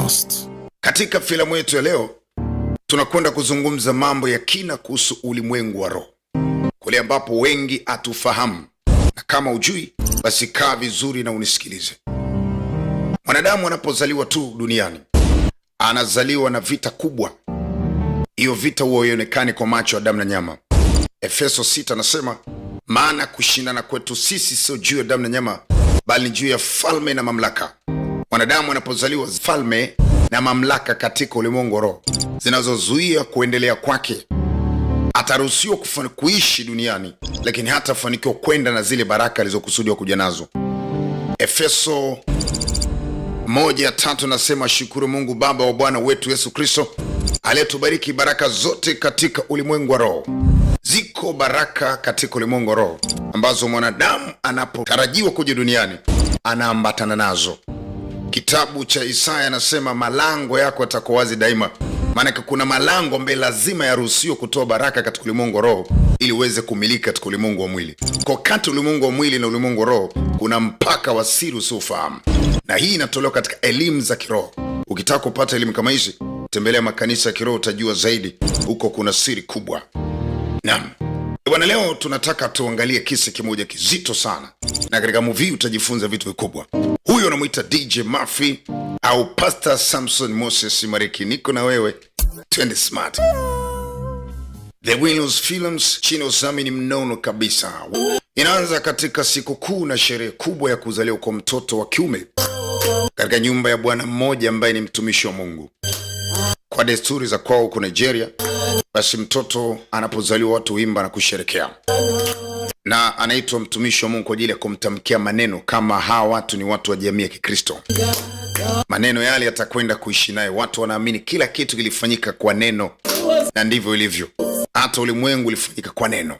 lost. Katika filamu yetu ya leo tunakwenda kuzungumza mambo ya kina kuhusu ulimwengu wa roho, kule ambapo wengi hatufahamu, na kama ujui basi kaa vizuri na unisikilize. Mwanadamu anapozaliwa tu duniani anazaliwa na vita kubwa. Hiyo vita huwa haionekani kwa macho ya damu na nyama. Efeso 6 anasema, maana kushindana kwetu sisi sio juu ya damu na nyama, bali juu ya falme na mamlaka. Mwanadamu anapozaliwa, falme na mamlaka katika ulimwengu wa roho zinazozuia kuendelea kwake. Ataruhusiwa kuishi duniani, lakini hatafanikiwa kwenda na zile baraka alizokusudiwa kuja nazo. Efeso 1:3 nasema, shukuru Mungu Baba wa Bwana wetu Yesu Kristo aliyetubariki baraka zote katika ulimwengu wa roho. Ziko baraka katika ulimwengu wa roho ambazo mwanadamu anapotarajiwa kuja duniani anaambatana nazo. Kitabu cha Isaya anasema, malango yako yatakuwa wazi daima. Maana kuna malango ambayo lazima yaruhusiwe kutoa baraka katika ulimwengu wa roho ili uweze kumiliki katika ulimwengu wa mwili. Kwa kati ulimwengu wa mwili na ulimwengu wa roho kuna mpaka wa siri usiofahamu, na hii inatolewa katika elimu za kiroho. Ukitaka kupata elimu kama hizi, tembelea makanisa ya kiroho, utajua zaidi. Huko kuna siri kubwa. Naam. Bwana, leo tunataka tuangalie kisa kimoja kizito sana, na katika movie utajifunza vitu vikubwa. Huyo anamuita DJ Murphy au Pastor Samson Moses Mariki. Niko na wewe, twende smart. The Windows Films chini ya udhamini mnono kabisa inaanza katika siku kuu na sherehe kubwa ya kuzaliwa kwa mtoto wa kiume katika nyumba ya bwana mmoja ambaye ni mtumishi wa Mungu. Kwa desturi za kwao huko Nigeria, basi mtoto anapozaliwa watu huimba na kusherekea, na anaitwa mtumishi wa Mungu kwa ajili ya kumtamkia maneno, kama hawa watu ni watu wa jamii ya Kikristo. Maneno yale yatakwenda kuishi naye. Watu wanaamini kila kitu kilifanyika kwa neno, na ndivyo ilivyo. Hata ulimwengu ulifanyika kwa neno.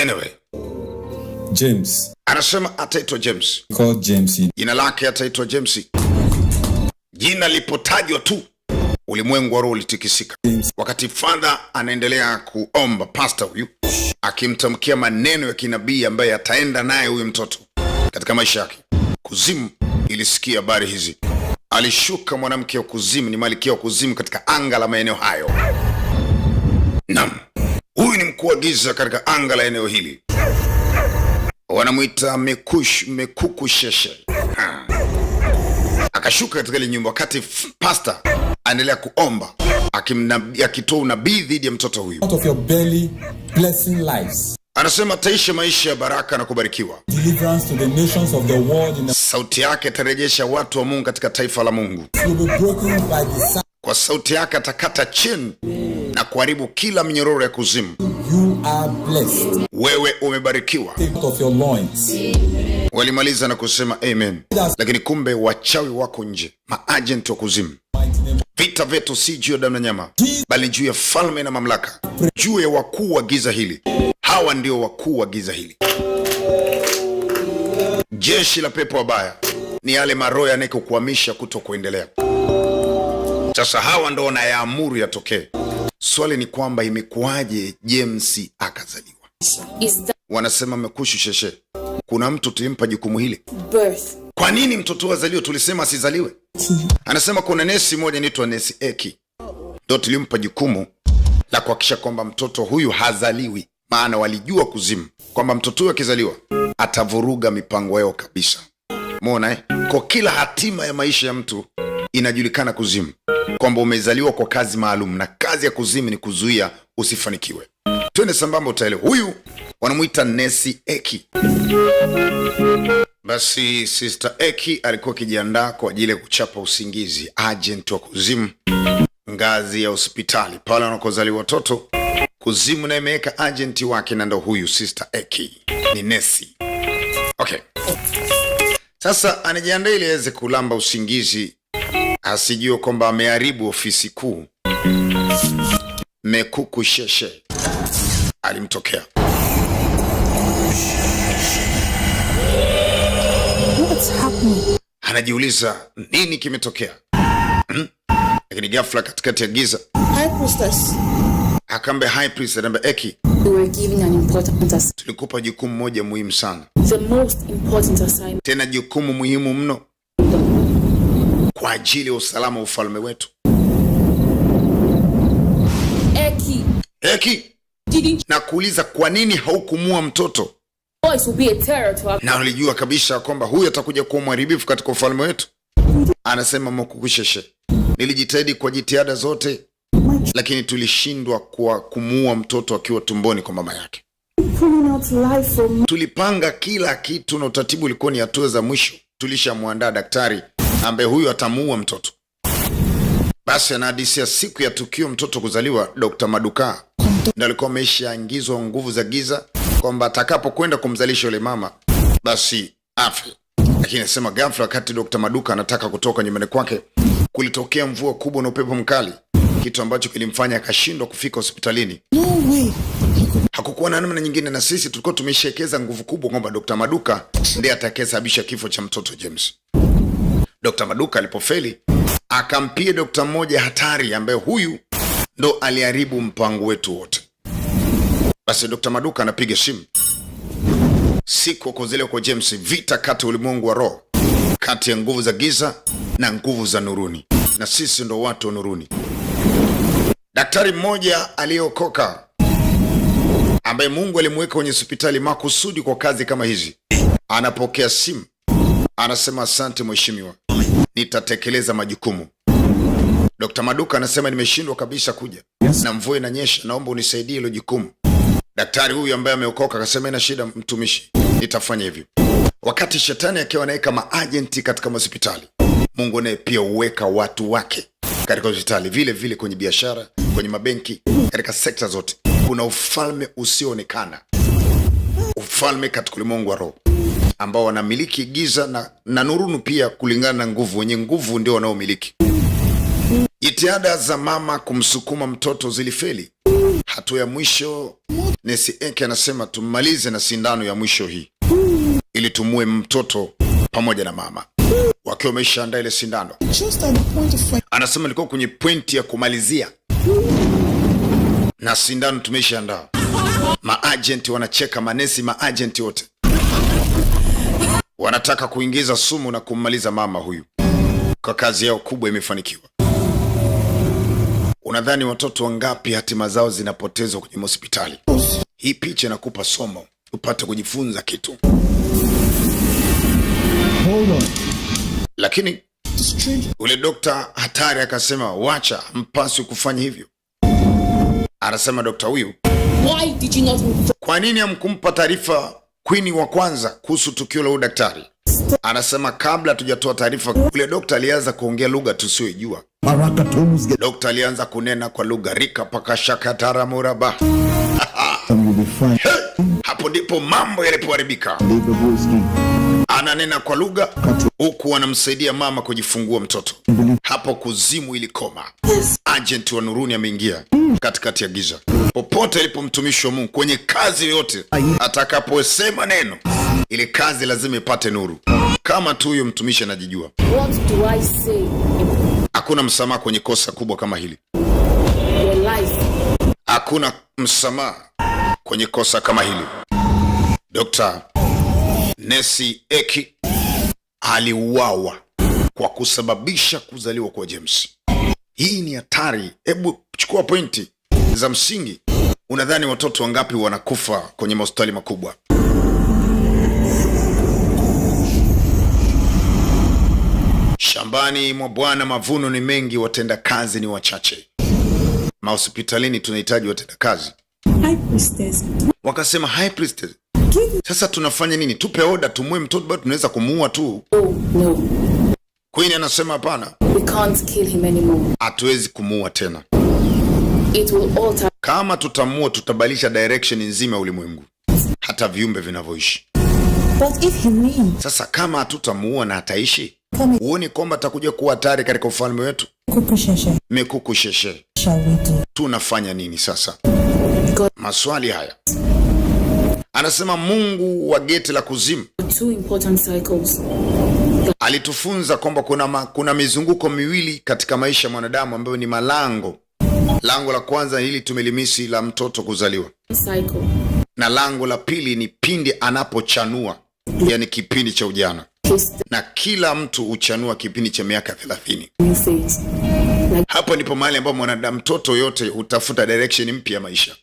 Anyway, James. Anasema ataitwa James. Called James. Jina lake ataitwa James. Jina lipotajwa tu ulimwengu wa roho ulitikisika. Wakati father anaendelea kuomba, pastor huyu akimtamkia maneno ya kinabii ambaye ataenda naye huyu mtoto katika maisha yake. Kuzimu ilisikia habari hizi. Alishuka mwanamke wa kuzimu, ni malkia wa kuzimu katika anga la maeneo hayo. Naam. Huyu ni mkuu wa giza katika anga la eneo hili. Wanamuita Mekuku Sheshe. Akashuka katika ile nyumba wakati pastor anaendelea kuomba, akitoa unabii dhidi ya mtoto huyu. Out of your belly, blessing lives. Anasema ataishi maisha ya baraka na kubarikiwa. Deliverance to the nations of the world. Sauti yake itarejesha watu wa Mungu katika taifa la Mungu. Kwa sauti yake atakata chini na kuharibu kila minyororo ya kuzimu. You are blessed. Wewe umebarikiwa. Out of your loins. Walimaliza na kusema amen. Lakini kumbe wachawi wako nje, maagent wa kuzimu. Vita vyetu si juu ya damu na nyama, bali juu ya falme na mamlaka, juu ya wakuu wa giza hili. Hawa ndio wakuu wa giza hili. Jeshi la pepo wabaya ni yale maroho yanayokuhamisha kutokuendelea. Sasa hawa ndio wanayaamuru yatokee. Swali ni kwamba imekuwaje James akazaliwa? Wanasema Mekushu Sheshe, kuna mtu tulimpa jukumu hili. Kwa nini mtoto azaliwe? Tulisema asizaliwe. Anasema kuna nesi moja inaitwa Nesi Eki, ndio tulimpa jukumu la kuhakikisha kwamba mtoto huyu hazaliwi. Maana walijua kuzimu kwamba mtoto huyu akizaliwa atavuruga mipango yao kabisa. Umeona Kwa kila hatima ya maisha ya mtu inajulikana kuzimu, kwamba umezaliwa kwa kazi maalum, na kazi ya kuzimu ni kuzuia usifanikiwe. Twende sambamba utaelewa. Huyu wanamuita Nesi Eki. Basi Sister Eki alikuwa kijiandaa kwa ajili ya kuchapa usingizi, agent wa kuzimu ngazi ya hospitali pale wanakozaliwa watoto. Kuzimu na imeweka agent wake, na ndo huyu Sister Eki ni Nesi. Okay. Sasa anajiandaa ili aweze kulamba usingizi, asijue kwamba ameharibu ofisi kuu. Mekuku Sheshe alimtokea. Anajiuliza nini kimetokea. Lakini ghafla katikati ya giza, High Priestess, akambe High Priest, akambe Eki, you were given an important assignment. tulikupa jukumu moja muhimu sana, The most important assignment. tena jukumu muhimu mno kwa ajili ya usalama wa ufalme wetu. Eki, na kuuliza kwa nini haukumua mtoto? Boys will be a terror to our... Na ulijua kabisa kwamba huyu atakuja kuwa mharibifu katika ufalme wetu. Anasema Mwakukusheshe, nilijitahidi kwa jitihada zote, lakini tulishindwa kwa kumuua mtoto akiwa tumboni kwa mama yake. Tulipanga kila kitu na utaratibu ulikuwa ni hatua za mwisho. Tulishamwandaa daktari ambaye huyu atamuua mtoto. Basi anahadisia siku ya tukio mtoto kuzaliwa, Dr. Maduka ndio alikuwa ameshaingizwa nguvu za giza kwamba atakapokwenda kumzalisha yule mama basi afe. Lakini anasema ghafla wakati Dr. Maduka anataka kutoka nyumbani kwake, kulitokea mvua kubwa na upepo mkali, kitu ambacho kilimfanya akashindwa kufika hospitalini. No way. Hakukuwa na namna nyingine, na sisi tulikuwa tumeshekeza nguvu kubwa kwamba Dr. Maduka ndiye atakayesababisha kifo cha mtoto James. Dr. Maduka alipofeli, akampia Dr. mmoja hatari ambaye huyu ndo aliharibu mpango wetu wote. Basi Dr. Maduka anapiga simu. Siku kuzaliwa kwa James, vita kati ulimwengu wa roho, kati ya nguvu za giza na nguvu za nuruni, na sisi ndo watu wa nuruni. Daktari mmoja aliyeokoka ambaye Mungu alimweka kwenye hospitali makusudi kwa kazi kama hizi, anapokea simu, anasema asante mheshimiwa, nitatekeleza majukumu. Dr. Maduka anasema nimeshindwa kabisa kuja, na mvua inanyesha, naomba unisaidie hilo jukumu. Daktari huyu ambaye ameokoka akasema ina shida mtumishi, nitafanya hivyo. Wakati shetani akiwa anaweka maagenti katika hospitali, Mungu naye pia huweka watu wake katika hospitali, vile vile kwenye biashara, kwenye mabenki, katika sekta zote. Kuna ufalme usioonekana, ufalme katika ulimwengu wa roho ambao wanamiliki giza na nurunu pia, kulingana na nguvu. Wenye nguvu ndio wanaomiliki. Jitihada za mama kumsukuma mtoto zilifeli. Hatua ya mwisho, Nesi Eke anasema tumalize na sindano ya mwisho hii ili tumue mtoto pamoja na mama. Wakiwa wameshaandaa ile sindano, anasema ilikuwa kwenye pointi ya kumalizia na sindano tumeshaandaa. Maagenti wanacheka, manesi maagenti wote wanataka kuingiza sumu na kummaliza mama huyu. Kwa kazi yao kubwa imefanikiwa. Unadhani watoto wangapi hatima zao zinapotezwa kwenye hospitali? Hii picha inakupa somo, upate kujifunza kitu. Hold on. Lakini ule dokta hatari akasema wacha, mpaswi kufanya hivyo. Anasema dokta huyu, Why did you not... kwa nini hamkumpa taarifa Queen wa kwanza kuhusu tukio la udaktari? Anasema kabla tujatoa taarifa, ule dokta alianza kuongea lugha tusiyojua. Dokta alianza kunena kwa lugha rika paka shaka taramuraba. Hapo ndipo mambo yalipoharibika. Ananena kwa lugha huku anamsaidia mama kujifungua mtoto. Hapo kuzimu ilikoma. Agent wa nuruni ameingia katikati ya giza. Popote ilipo mtumishi wa Mungu kwenye kazi yote, atakaposema neno, ile kazi lazima ipate nuru. Kama tu huyo mtumishi anajijua. What do I say? Hakuna msamaha kwenye kosa kubwa kama hili. Your life. Hakuna msamaha kwenye kosa kama hili. Dr. Nesi Eki aliuawa kwa kusababisha kuzaliwa kwa James. Hii ni hatari. Hebu chukua pointi za msingi. Unadhani watoto wangapi wanakufa kwenye hospitali makubwa? Shambani mwa Bwana mavuno ni mengi, watenda kazi ni wachache. Mahospitalini tunahitaji watenda kazi. High Priestess. Wakasema High Priestess, sasa tunafanya nini? Tupe order tumue mtoto, bado tunaweza kumuua tu. Oh, no. Queen anasema hapana, We can't kill him anymore. hatuwezi kumuua tena. It will alter... Kama tutamuua tutabadilisha direction nzima ya ulimwengu, hata viumbe vinavyoishi. But if he wins, Sasa kama hatutamuua na ataishi, huoni kwamba atakuja kuwa hatari katika ufalme wetu? Kukusheshe, Mekuku sheshe, shall we do? tunafanya nini sasa? God, Maswali haya. Anasema Mungu wa geti la kuzimu, 2 important cycles. Alitufunza kwamba kuna mizunguko miwili katika maisha ya mwanadamu ambayo ni malango. Lango la kwanza hili tumelimisi la mtoto kuzaliwa. Cycle. Na lango la pili ni pindi anapochanua, yani kipindi cha ujana. Na kila mtu huchanua kipindi cha miaka 30. Hapo ndipo mahali ambapo mwanadamu mtoto yote hutafuta direction mpya ya maisha.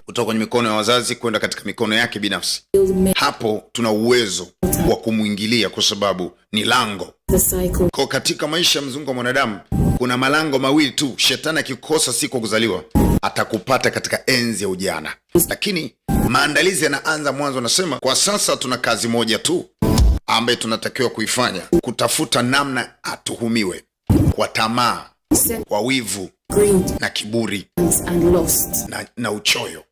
Kutoka kwenye mikono ya wazazi kwenda katika mikono yake binafsi. Hapo tuna uwezo wa kumuingilia kwa sababu ni lango. Kwa katika maisha ya mzunguko wa mwanadamu kuna malango mawili tu. Shetani akikosa siku kuzaliwa atakupata katika enzi ya ujana. Lakini maandalizi yanaanza mwanzo. Nasema kwa sasa tuna kazi moja tu ambaye tunatakiwa kuifanya, kutafuta namna atuhumiwe kwa tamaa, kwa wivu na kiburi na uchoyo.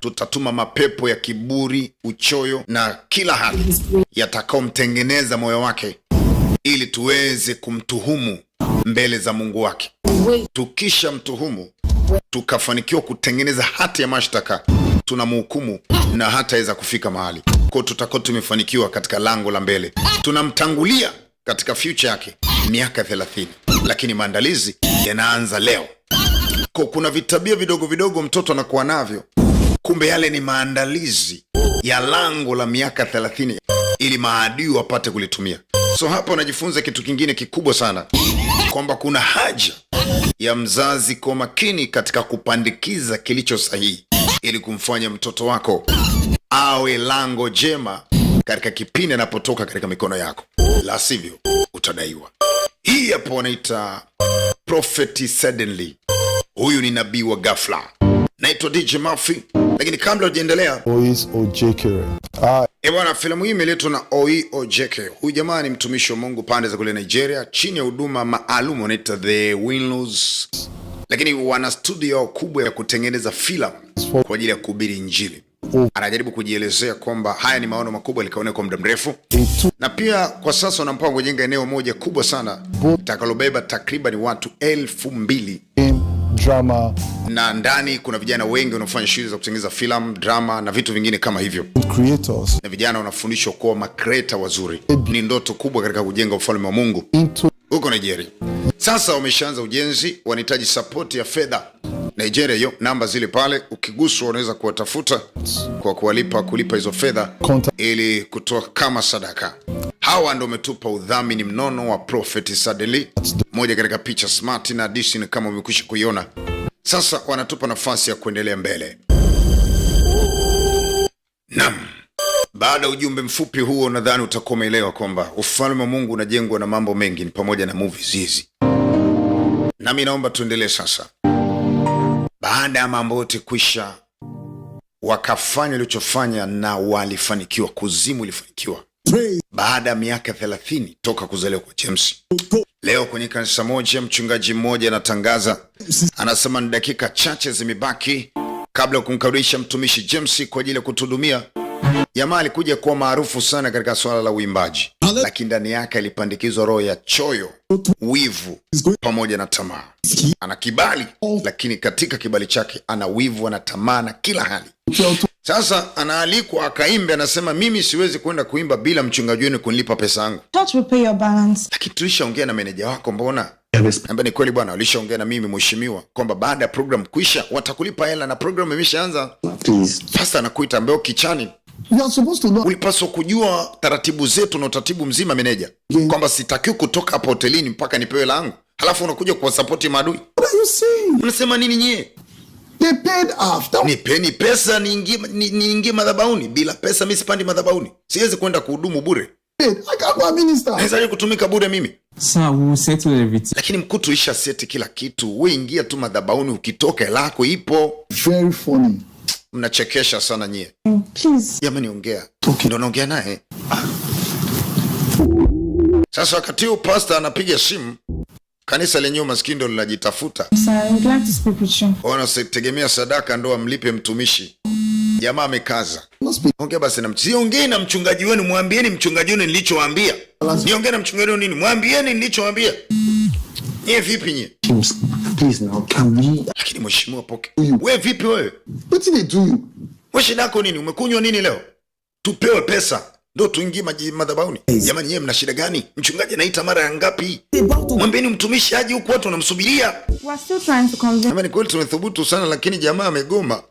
Tutatuma mapepo ya kiburi, uchoyo na kila hali yatakaomtengeneza moyo wake ili tuweze kumtuhumu mbele za Mungu wake. Tukisha mtuhumu, tukafanikiwa kutengeneza hati ya mashtaka, tunamhukumu na hataweza kufika mahali. Kwa tutakao tumefanikiwa katika lango la mbele, tunamtangulia katika future yake miaka 30. Lakini maandalizi yanaanza leo. Kwa kuna vitabia vidogo vidogo mtoto anakuwa navyo, kumbe yale ni maandalizi ya lango la miaka 30 ili maadui wapate kulitumia. So hapa unajifunza kitu kingine kikubwa sana, kwamba kuna haja ya mzazi kwa makini katika kupandikiza kilicho sahihi ili kumfanya mtoto wako awe lango jema katika kipindi anapotoka katika mikono yako. La sivyo utadaiwa. Hii hapo wanaita prophet suddenly. Huyu ni nabii wa ghafla. Naitwa DJ Murphy. Lakini kabla hujaendelea, Ois Ojekere. Bwana, filamu hii imeletwa na Oi Ojekere. Huyu jamaa ni mtumishi wa Mungu pande za kule Nigeria, chini ya huduma maalum wanaita The Winlows. Lakini wana studio kubwa ya kutengeneza filamu kwa ajili ya kuhubiri Injili. Anajaribu kujielezea kwamba haya ni maono makubwa alikaona kwa muda mrefu. Na pia kwa sasa wana mpango kujenga eneo moja kubwa sana takalobeba takriban watu 2,000. Drama. Na ndani kuna vijana wengi wanaofanya shughuli za kutengeneza filamu, drama na vitu vingine kama hivyo. Creators. Na vijana wanafundishwa kuwa makreta wazuri. Ni ndoto kubwa katika kujenga ufalme wa Mungu huko Nigeria. Sasa wameshaanza ujenzi, wanahitaji support ya fedha. Nigeria yo, namba zile pale, ukiguswa unaweza kuwatafuta kwa kulipa hizo fedha ili kutoa kama sadaka. Hawa ndio umetupa udhamini mnono wa Prophet Suddenly, moja katika picha smart na addition kama umekwisha kuiona. Sasa wanatupa nafasi ya kuendelea mbele. Naam. Baada ujumbe mfupi huo, nadhani utakuwa umeelewa kwamba ufalme wa Mungu unajengwa na mambo mengi, ni pamoja na movies hizi. Nami naomba tuendelee sasa. Baada ya mambo yote kwisha, wakafanya walichofanya na walifanikiwa. Kuzimu ilifanikiwa. Baada ya miaka 30 toka kuzaliwa kwa James. Leo kwenye kanisa moja, mchungaji mmoja anatangaza, anasema ni dakika chache zimebaki kabla ya kumkaribisha mtumishi James kwa ajili ya kutuhudumia. Jamaa alikuja kuwa maarufu sana katika swala la uimbaji, lakini ndani yake alipandikizwa roho ya choyo, wivu pamoja na tamaa. Ana kibali, lakini katika kibali chake ana wivu, ana tamaa na kila hali. Sasa anaalikwa akaimbe, anasema mimi siwezi kwenda kuimba bila mchungaji wenu kunilipa pesa yangu. Church will pay your balance. Lakini tulishaongea na meneja wako, mbona? Ambaye ni kweli bwana, walishaongea na mimi mheshimiwa kwamba baada ya program kuisha watakulipa hela na program imeshaanza. Please. Sasa anakuita mbeo kichani. You are supposed to know. Ulipaswa kujua taratibu zetu na utaratibu mzima meneja, kwamba sitakiwi kutoka hapa hotelini mpaka nipewe langu. Halafu unakuja kuwasapoti maadui. What are you saying? Unasema nini nyie? They paid after. Nipeni pesa niingie madhabahuni. Bila pesa mimi sipandi madhabahuni. Siwezi kwenda kuhudumu bure. I can't go a minister. Naweza kutumika bure mimi. Sir, we will settle everything. Lakini mkutu isha seti kila kitu. Wewe ingia tu madhabahuni, ukitoka lako ipo. Very funny. Mnachekesha sana nyie. Please. Jamani ongea. Ndio naongea naye. Sasa wakati huu pastor anapiga simu, kanisa lenyewe maskini ndio linajitafuta. Sir, I would like to speak with you. Wanategemea sadaka ndio amlipe mtumishi. Jamaa amekaza. Ongea basi na msiongee na mchungaji wenu, mwambieni mchungaji wenu nilichowaambia. Niongee na mchungaji wenu nini? Mwambieni nilichowaambia. Yeye vipi nyie? Please now, can we? Lakini mheshimiwa poke. Wewe vipi wewe? What did they do? Wewe shida yako nini? Umekunywa nini leo? Tupewe pesa. ndo tuingie madhabahuni. Jamani, yeye mna shida gani? Mchungaji anaita mara ya ngapi? Mwambieni mtumishi aje huku, watu wanamsubiria. We're still trying to convince. Jamani, kweli tumethubutu sana, lakini jamaa amegoma.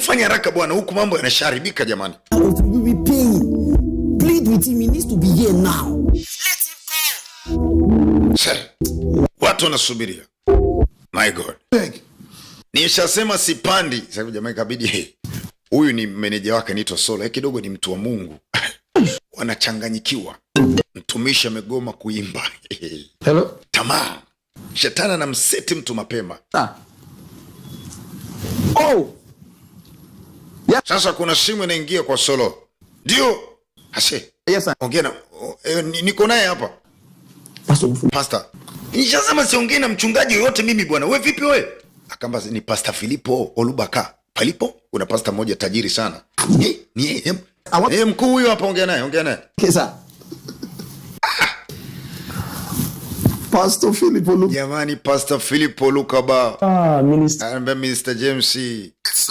Fanya haraka bwana, huku mambo yanasharibika jamani. Plead with him, he needs to be here now. Let him come. Watu wanasubiria. My God. Nishasema sipandi. Sasa jamaa ikabidi huyu ni meneja wake anaitwa Solo. Kidogo ni mtu wa Mungu. Wanachanganyikiwa. Mtumishi amegoma kuimba. Hello? Tamaa. Shetani anamseti mtu mapema. Oh. Yeah. Sasa kuna simu inaingia kwa Solo. Ndio. Hase. Yes sir. Ongea na niko naye hapa. Pastor. Nishasema siongee na mchungaji yoyote mimi bwana. Wewe vipi wewe? Akamba ni Pastor Filipo Olubaka. Palipo kuna pastor mmoja tajiri sana. Ni mkuu huyo hapa, ongea naye. Okay sir. Pastor Filipo Luka. Jamani, Pastor Filipo Luka Minister. Anambia Mr. James.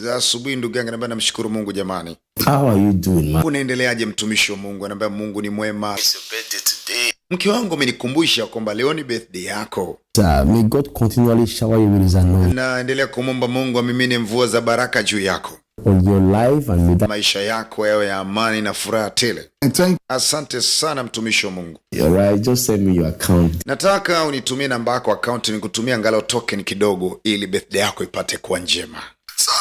Za asubuhi ndugu yangu, anambia namshukuru Mungu jamani. How are you doing, man? Unaendeleaje mtumishi wa Mungu? Anambia Mungu ni mwema. It's your birthday today. Mke wangu amenikumbusha kwamba leo ni birthday yako. Sir, may God continually shower you with his anointing. Naendelea kumomba Mungu amimine mvua za baraka juu yako. On your life and with maisha yako yawe ya amani na furaha tele. Asante sana mtumishi wa Mungu. You're right, just send me your account. Nataka unitumie namba yako account, nikutumia angalau token kidogo ili birthday yako ipate kuwa njema. Sawa.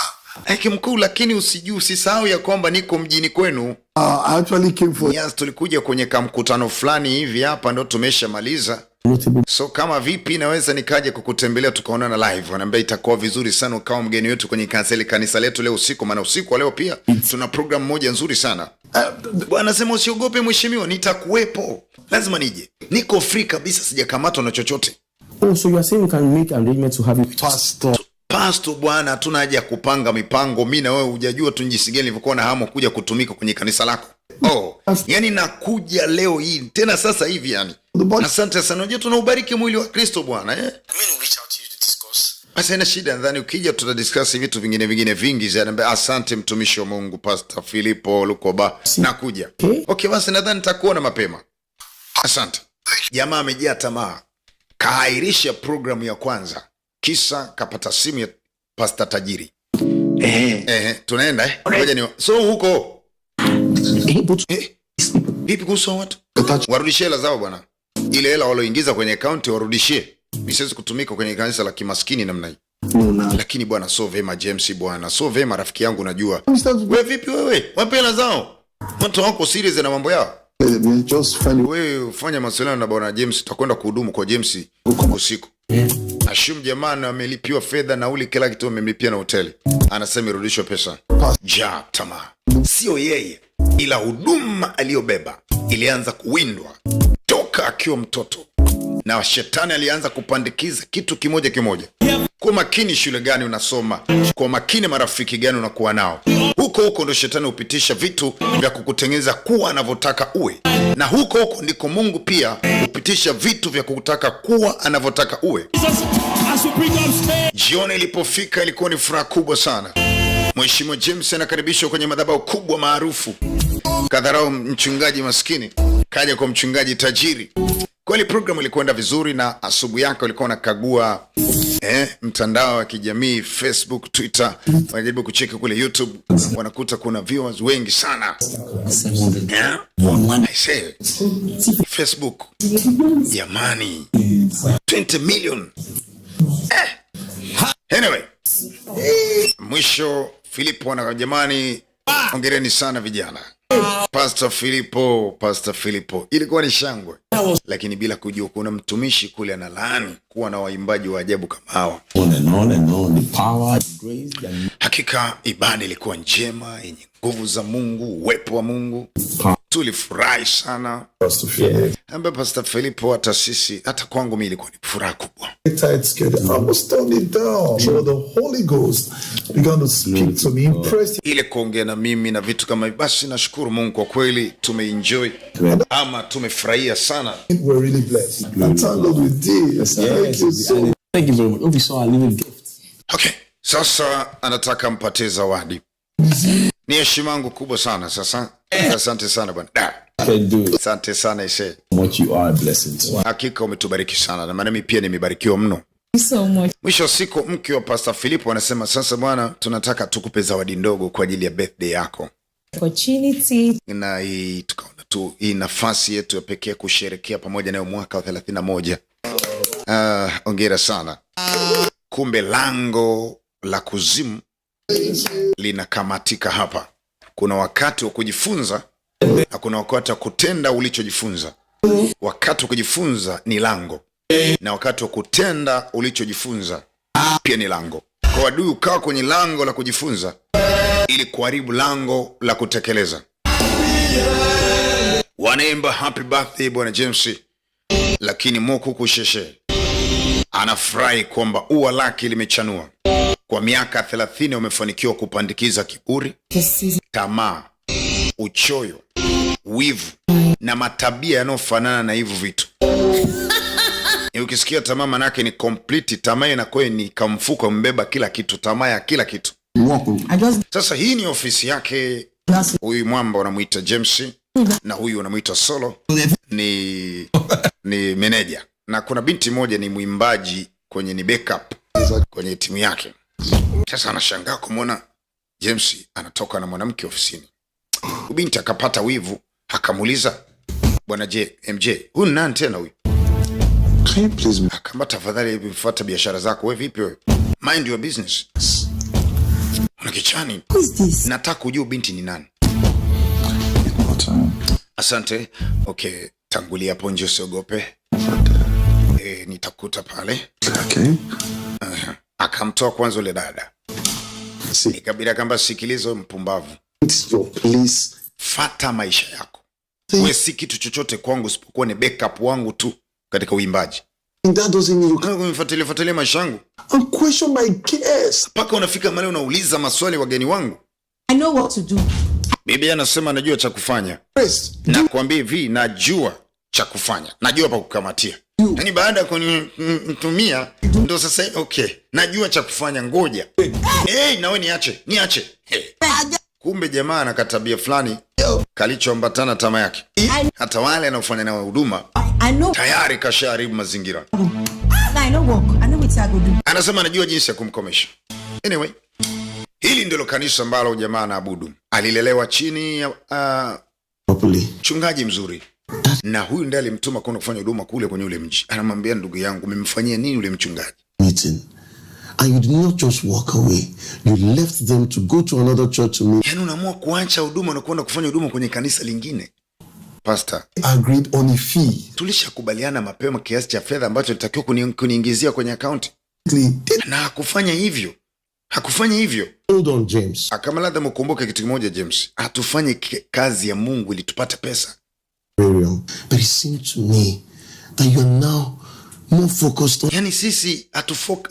Mkuu, lakini usisahau ya kwamba niko mjini kwenu. Actually came for. Yes, tulikuja kwenye mkutano fulani hivi hapa ndo tumeshamaliza. So kama vipi naweza nikaje kukutembelea tukaonana live. Wanaambia itakuwa vizuri sana ukawa mgeni wetu kwenye kanisa letu leo usiku, maana usiku leo pia tuna program moja nzuri sana. Bwana sema usiogope mheshimiwa, nitakuwepo. Lazima nije. Niko free kabisa, sijakamatwa na chochote. Oh, so you are saying we can make arrangement to have you Pastor bwana, hatuna haja ya kupanga mipango. Mimi na wewe hujajua tu jinsi gani nilivyokuwa na hamu kuja kutumika kwenye kanisa lako. Yani nakuja leo hii tena sasa hivi yani. Asante sana. Unajua tunaubariki mwili wa Kristo bwana, I mean, reach out to you to discuss. Basi ina shida, nadhani ukija tutadiscuss vitu vingine vingi sana. Asante mtumishi wa Mungu Pastor Filipo Lukoba. Nakuja. Okay, basi nadhani nitakuona mapema. Asante. Jamaa amejaa tamaa. Kahairisha programu ya kwanza. Kisa kapata simu ya Pastor tajiri. Tunaenda ngoja ni so huko. Vipi kuhusu watu? Warudishie hela zao bwana. Ile hela walioingiza kwenye account warudishie. Misiwezi kutumika kwenye kanisa la kimaskini namna hii. Lakini bwana, so vema James bwana. So vema rafiki yangu unajua. Wewe vipi wewe? Wape hela zao. Watu wako serious na mambo yao. Wewe ufanya masuala na bwana James, tutakwenda kuhudumu kwa James usiku. Ashum jamani amelipiwa fedha nauli kila kitu, amemlipia na hoteli. Anasema irudishwe pesa. Tamaa. Sio yeye, ila huduma aliyobeba ilianza kuwindwa toka akiwa mtoto. Na shetani alianza kupandikiza kitu kimoja. Kwa makini shule gani unasoma, kwa makini marafiki gani unakuwa nao. Huko ndo shetani hupitisha vitu vya kukutengeneza kuwa anavyotaka uwe. Na huko ndiko Mungu pia hupitisha vitu vya kukutaka kuwa anavyotaka uwe. Jioni ilipofika ilikuwa ni furaha kubwa sana. Mheshimiwa James anakaribishwa kwenye madhabahu kubwa maarufu. Kadharau mchungaji maskini, kaja kwa mchungaji tajiri. Kweli programu ilikwenda vizuri, na asubuhi yake walikuwa wanakagua mtandao wa kijamii Facebook, Twitter, wanajaribu kucheki kule YouTube, wanakuta kuna viewers wengi sana. I say Facebook jamani 20 million. Anyway, mwisho Filipo na jamani, hongereni sana vijana. Pastor Filipo ilikuwa ni shangwe, lakini bila kujua kuna mtumishi kule analaani kuwa na waimbaji wa ajabu kama hawa. Hakika ibada ilikuwa njema, yenye nguvu za Mungu, uwepo wa Mungu. Tulifurahi sana. Ambaye Pastor Filipo, hata sisi, hata kwangu mimi ilikuwa ni furaha kubwa. Ile kuongea na mimi na vitu kama basi, nashukuru Mungu kwa kweli tumeenjoy ama tumefurahia sana. We're really blessed. That's how God we did. Thank you very much. We saw a little gift. Okay, sasa anataka mpate zawadi. Ni heshima yangu kubwa sana. Sasa Asante sana bwana. can do Asante sana ise. what you are a blessing to. Hakika umetubariki sana na maana mimi pia nimebarikiwa mno. So much. Mwisho wa siku mke wa Pastor Philip anasema sasa bwana, tunataka tukupe zawadi ndogo kwa ajili ya birthday yako. Opportunity. Na hii tukaona tu hii nafasi yetu ya pekee kusherehekea pamoja nayo mwaka wa 31. Hongera sana. Kumbe lango la kuzimu linakamatika hapa. Kuna wakati wa kujifunza na kuna wakati wa kutenda ulichojifunza. Wakati wa kujifunza ni lango, na wakati wa kutenda ulichojifunza pia ni lango. Kwa adui ukawa kwenye lango la kujifunza ili kuharibu lango la kutekeleza. Wanaimba happy birthday bwana James, lakini Moku kusheshe anafurahi kwamba ua lake limechanua. Kwa miaka 30 umefanikiwa kupandikiza kiburi, tamaa, uchoyo, wivu na matabia yanayofanana na hivyo vitu. Ni ukisikia tamaa manake ni complete tamaa, inakuwa ni kamfuko mbeba kila kitu, tamaa ya kila kitu. Sasa hii ni ofisi yake. Huyu mwamba unamuita James na huyu unamuita Solo ni manager, na kuna binti moja ni mwimbaji kwenye ni backup kwenye timu yake. Sasa anashangaa kumwona James anatoka na mwanamke ofisini. Binti akapata wivu, akamuuliza bwana MJ, huyu nani tena huyu? Can you please me? Akamba tafadhali mfuata biashara zako, wewe vipi wewe? Mind your business. Unakichani? Who is this? Nataka kujua binti ni nani. Asante. Okay, tangulia hapo nje usiogope. Nitakuta pale. Okay. Akamtoa kwanza yule dada. Ikabidi akamba sikilizo mpumbavu. It's your place. Fata maisha yako. Wewe si kitu chochote kwangu isipokuwa ni backup wangu tu katika uimbaji. That doesn't mean you can Unifuatilie maisha yangu. question my case. Paka unafika mahali unauliza maswali wageni wangu. I know what to do. Bibi anasema najua cha kufanya. Na kuambia hivi, najua cha kufanya. Najua pa kukamatia. Yaani baada ya kunitumia ndo sasa okay. Najua cha kufanya, ngoja. Nawe niache. Kumbe jamaa ana katabia fulani kalichoambatana tamaa yake. Hata wale anaofanya nao huduma I know. tayari kashaharibu mazingira. I know work. I know what I go do. Anasema anajua jinsi ya kumkomesha. Anyway, hili ndilo kanisa ambalo jamaa anaabudu. Alilelewa chini ya mchungaji mzuri. Na huyu ndiye alimtuma kwenda kufanya huduma kule kwenye ule mji. Anamwambia ndugu yangu, umemfanyia nini ule mchungaji? Meeting. And you did not just walk away. You left them to go to another church to meet. Yaani unaamua kuacha huduma na kwenda kufanya huduma kwenye kanisa lingine. Pastor, Agreed on a fee. tulishakubaliana mapema kiasi cha fedha ambacho litakiwa kuniingizia kwenye account. Na hakufanya hivyo. Hold on, James. Akamalada mkumbuke kitu kimoja James. Hatufanye kazi ya Mungu ili tupate pesa. But it seemed to me that you are now more focused on Yaani sisi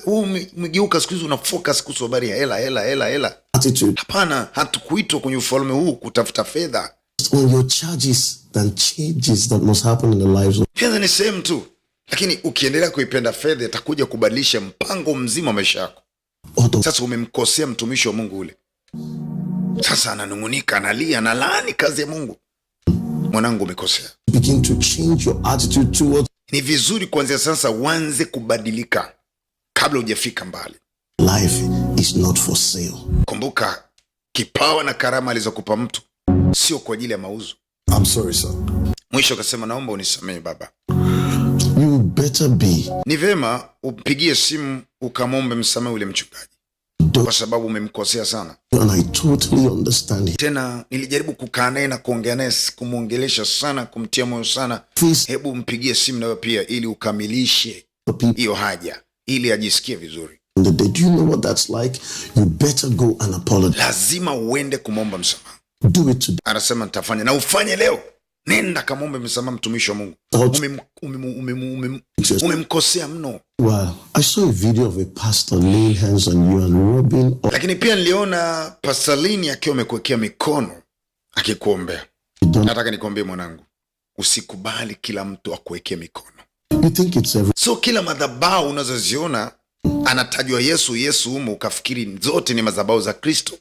umegeuka siku hizi una focus kuhusu habari ya hela. attitude, Hapana, hatukuitwa kwenye ufalme huu kutafuta fedha. on your charges than changes that must happen in the lives of Fedha ni sehemu tu. Lakini ukiendelea kuipenda fedha itakuja kubadilisha mpango mzima wa maisha yako. others. Sasa umemkosea mtumishi wa Mungu ule. Sasa ananungunika, analia, analaani kazi ya Mungu. Mwanangu umekosea. Begin to change your attitude towards Ni vizuri kuanzia sasa uanze kubadilika kabla hujafika mbali. life is not for sale. Kumbuka kipawa na karama alizokupa mtu sio kwa ajili ya mauzo. I'm sorry, sir. Mwisho akasema naomba unisamehe baba. You better be. Ni vema upigie simu ukamwombe msamaha ule mchungaji kwa sababu umemkosea sana. And I totally understand it. Tena nilijaribu kukaa naye na kuongea naye, kumuongelesha sana, kumtia moyo sana. Please, Hebu mpigie simu nawe pia ili ukamilishe the people hiyo haja ili ajisikie vizuri. in the day, do you know what that's like? You better go and apologize. Lazima uende kumwomba msamaha. Do it today. Anasema nitafanya na ufanye leo. Nenda kamwombe msamaha mtumishi wa Mungu. Umemkosea mno. Well, I saw a video of a pastor laying hands on you and rubbing off. Lakini pia niliona Pastor Lini akiwa amekuwekea mikono akikuombea. Nataka nikuombee mwanangu. Usikubali kila mtu akuwekee mikono. You think it's every So kila madhabahu unazoziona anatajwa Yesu humo ukafikiri zote ni madhabahu za Kristo.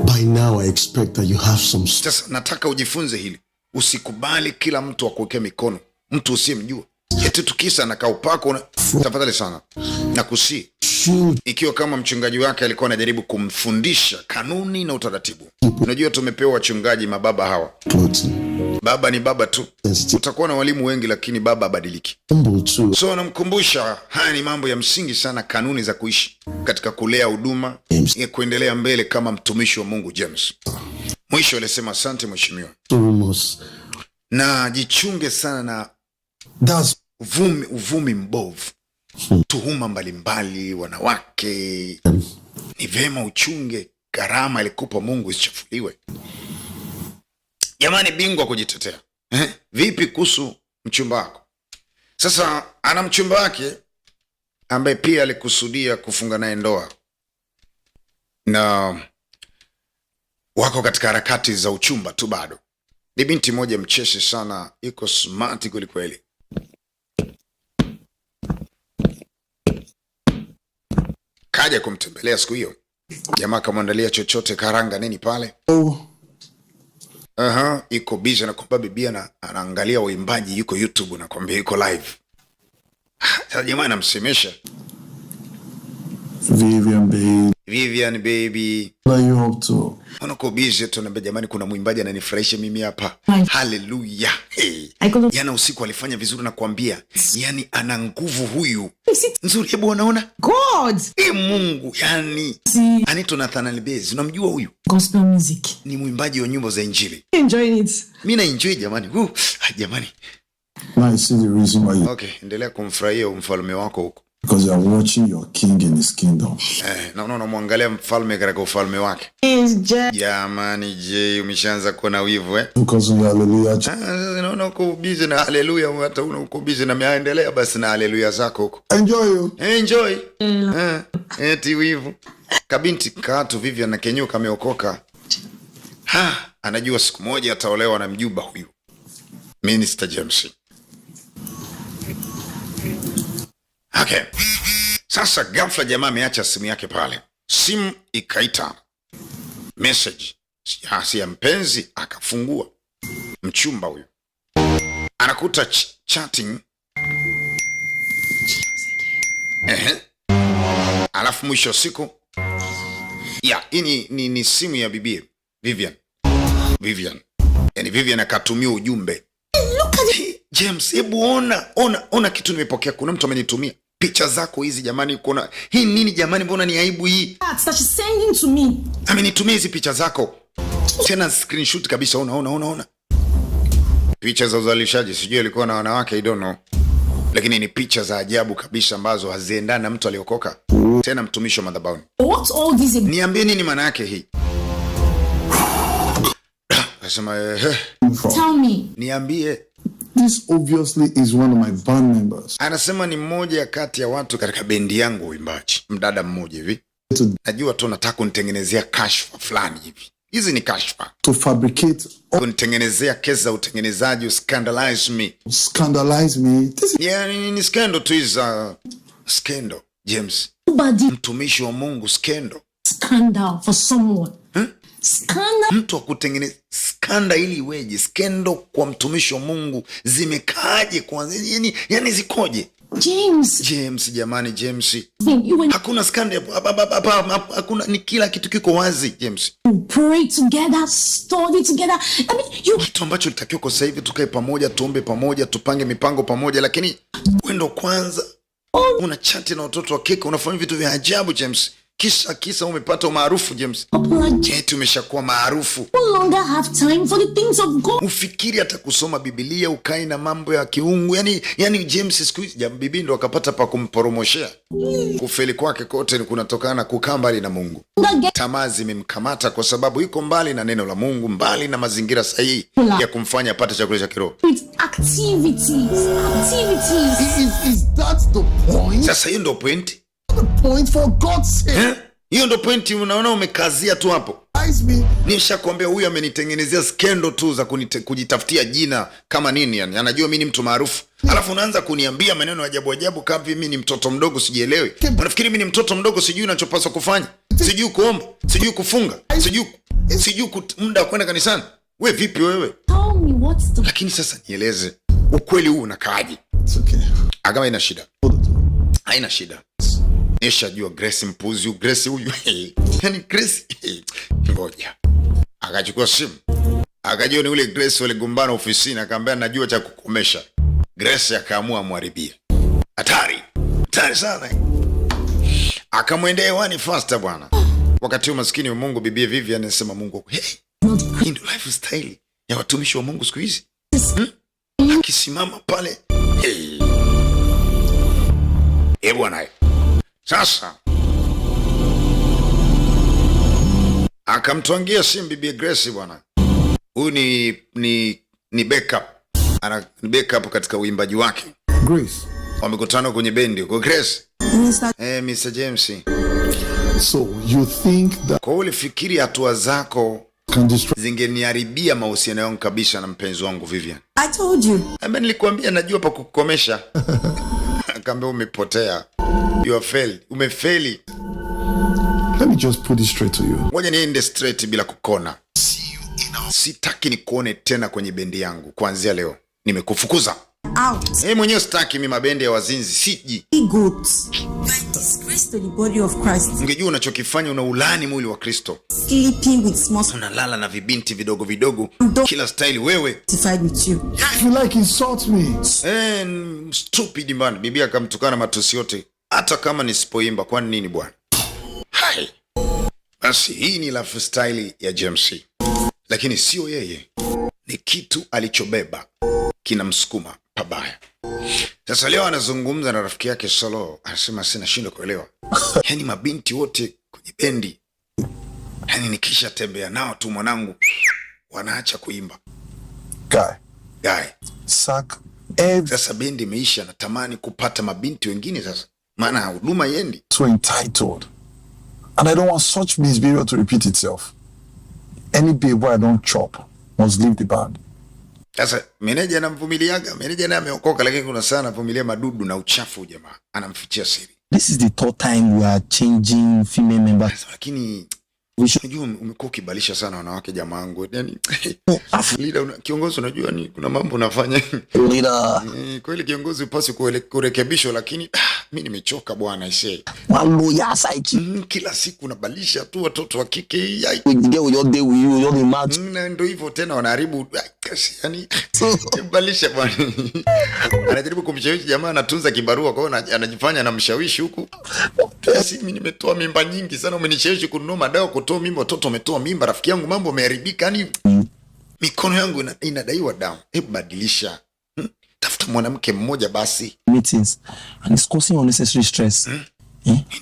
by Now I expect that you have some. Sasa nataka ujifunze hili. Usikubali kila mtu akuwekea mikono. Mtu usiyemjua. Eti tukisa na kaupako tafadhali sana. Na kusi. Ikiwa kama mchungaji wake alikuwa anajaribu kumfundisha kanuni na utaratibu. Unajua tumepewa wachungaji mababa hawa. Baba ni baba tu. Utakuwa na walimu wengi lakini baba abadiliki. So anamkumbusha haya ni mambo ya msingi sana, kanuni za kuishi katika kulea huduma ya kuendelea mbele kama mtumishi wa Mungu James. Mwisho alisema asante mheshimiwa. Na jichunge sana na uvumi mbovu. Tuhuma mbalimbali wanawake. Ni vema uchunge gharama alikupa Mungu isichafuliwe. Jamani, bingwa kujitetea. Vipi kuhusu mchumba wako? Sasa ana mchumba wake ambaye pia alikusudia kufunga naye ndoa. Na wako katika harakati za uchumba tu bado. Ni binti moja mcheshi sana, iko smart kweli kweli. Kaja kumtembelea siku hiyo. Jamaa kamwandalia chochote, karanga nini pale. Iko busy na kwamba bibi anaangalia waimbaji, yuko YouTube na kwamba yuko live. Sasa jamaa anamsemesha. Vivian baby. What are you up to? Uko busy tu, na jamani kuna muimbaji ananifurahisha mimi hapa. Hallelujah. Hey. Jana usiku alifanya vizuri na kuambia. Yani ana nguvu huyu. Nzuri, hebu unaona? God. Mungu yani. Anaitwa Nathaniel Bass. Unamjua huyu? Gospel music. Ni muimbaji wa nyimbo za Injili. Enjoying it. Mimi na enjoy jamani. Jamani. Now I see the reason why you... Okay, endelea kumfurahia mfalme wako huko. Because you are watching your king in his kingdom. Na muangalia mfalme katika ufalme wake. Jamani, je, umeshaanza kuona wivu Because you hallelujah. Naona uko busy na hallelujah, hata uko busy na maendelea basi na hallelujah zako huko. Enjoy. Eti wivu. Kabinti katu Vivian na Kenyu kameokoka. Anajua siku moja ataolewa na mjumba huyu. Minister James. Okay. Sasa ghafla jamaa ameacha simu yake pale. Simu ikaita. Message. Si ya mpenzi, akafungua. Mchumba huyu. Anakuta chatting. Alafu mwisho siku. Hii ni simu ya bibie. Vivian. Yani Vivian akatumia ujumbe. James, hebu ona kitu nimepokea. Kuna mtu amenitumia picha zako hizi jamani, kuna hii nini jamani, mbona ni aibu hii? That she's sending to me. Amenitumia hizi picha zako. Tena screenshot kabisa, ona. Picha za uzalishaji, sijui alikuwa na wanawake, I don't know. Lakini ni picha za ajabu kabisa ambazo haziendani na mtu aliokoka. Tena mtumishi wa madhabahu. What all this? Niambie nini maana yake hii? Nasema Tell me. Niambie. This obviously is one of my band members. Anasema ni mmoja kati ya watu katika bendi yangu uimbaji. Mdada mmoja hivi. Najua tu nataka kunitengenezea kashfa fulani hivi. Hizi ni kashfa. To fabricate. Kunitengenezea kesi za utengenezaji, scandalize me. Scandalize me? Ni scandal tu hizi. Scandal, James. Mtumishi wa Mungu, scandal. Scandal for someone. Scandal. Mtu akutengeneza skanda ili iweje? Skendo kwa mtumishi wa Mungu zimekaaje kwanza? Yani zikoje? James jamani, James. Hakuna skanda hakuna, ni kila kitu kiko wazi, James. Pray together, study together. Kitu ambacho litakiwa kwa sasa hivi tukae pamoja, tuombe pamoja, tupange mipango pamoja, lakini wendo kwanza una chat na watoto wa keke, unafanya vitu vya ajabu, James. Kisa umepata umaarufu, James. Eti umeshakuwa maarufu. No longer have time for the things of God. Ufikiri hata kusoma Biblia ukai na mambo ya kiungu. Yani James siku hizi bibi ndo akapata pa kumporomoshea. Kufeli kwake kote ni kunatokana na kukaa mbali na Mungu. Tamaa zimemkamata kwa sababu yuko mbali na neno la Mungu, mbali na mazingira sahihi ya kumfanya apate chakula cha kiroho. Activities. Is that the point? Sasa hiyo ndo point. The point, for God's sake. Hiyo ndo point, unaona umekazia tu hapo. Nishakwambia huyu amenitengenezea skendo tu za kujitafutia jina kama nini yani. Anajua mimi ni mtu maarufu. Alafu unaanza kuniambia maneno ajabu kama mimi ni mtoto mdogo sijielewi. Unafikiri mimi ni mtoto mdogo sijui ninachopaswa kufanya? Sijui kuomba, sijui kufunga, sijui Sijui muda wa kwenda kanisani. We vipi wewe? Tell me what's the... Lakini sasa nieleze ukweli huu unakaaje? It's okay. Akama ina shida. Haina shida. Nishajua Grace mpuzi, Grace huyu. Yaani Grace. Ngoja. Akachukua simu. Akajua ni ule Grace wale gombana ofisini, akamwambia najua cha kukomesha. Grace akaamua amharibie. Hatari. Hatari sana. Akamwendea hewani faster bwana. Wakati huo maskini wa Mungu bibi Vivian anasema Mungu, hey, hii ndio lifestyle ya watumishi wa Mungu siku hizi. Akisimama pale. Hey. Bwana. Sasa akamtwangia simu bibi Grace bwana. Huyu ni backup. Ana backup katika uimbaji wake. Grace. Wamekutana kwenye bendi huko Grace. Mr. James. So you think that kwa ulifikiri hatua zako zingeniharibia mahusiano yangu kabisa na mpenzi wangu Vivian? I told you. Nilikwambia najua pa kukomesha. Akambe umepotea. You are failed. Umefeli. Let me just put it straight to you. Ngoja niende straight bila kukona. Sitaki nikuone tena kwenye bendi yangu. Kuanzia leo nimekufukuza. Out. Mwenyewe sitaki mimi mabendi ya wazinzi, siji. Good. Disgrace to the body of Christ. Ungejua unachokifanya, unaulani mwili wa Kristo. Sleeping with small. Unalala na vibinti vidogo vidogo. Kila style wewe. With you. If you like insult me. Stupid man. Bibi akamtukana matusi yote. Hata kama nisipoimba kwani nini bwana? Hai. Basi hii ni lifestyle ya James. Lakini sio yeye. Ni kitu alichobeba kinamsukuma pabaya. Sasa leo anazungumza na rafiki yake Solo, anasema sina shindo kuelewa. Yaani mabinti wote kwenye bendi, yaani nikisha tembea nao tu mwanangu wanaacha kuimba. Guy. Sack. Sasa bendi imeisha, natamani kupata mabinti wengine sasa. Maana huduma yendi. So entitled. And I don't want such misbehavior to repeat itself. Any babe I don't chop must leave the band. Sasa meneja anamvumiliaga, meneja naye ameokoka, lakini kuna sana vumilia madudu na uchafu jamaa. Anamfichia siri. This is the third time we are changing female members. Lakini unajua umekuwa ukibalisha sana wanawake jamaangu. Yaani leader kiongozi unajua ni kuna mambo unafanya. Leader. Kweli kiongozi upasi kurekebishwa, lakini mimi nimechoka bwana isee. Malo ya saiki. Kila siku unabalisha tu watoto wa kike. Ndio hivyo tena wanaharibu yani balisha bwana. Anajaribu kumshawishi jamaa anatunza kibarua kwa hiyo anajifanya anamshawishi huku. Sasa mimi nimetoa mimba nyingi sana, umenishawishi kununua madawa kutoa mimba, watoto umetoa mimba, rafiki yangu mambo yameharibika, yani mikono yangu inadaiwa damu. Hebu badilisha. Tafuta mwanamke mmoja basi. Meetings and it's causing unnecessary stress.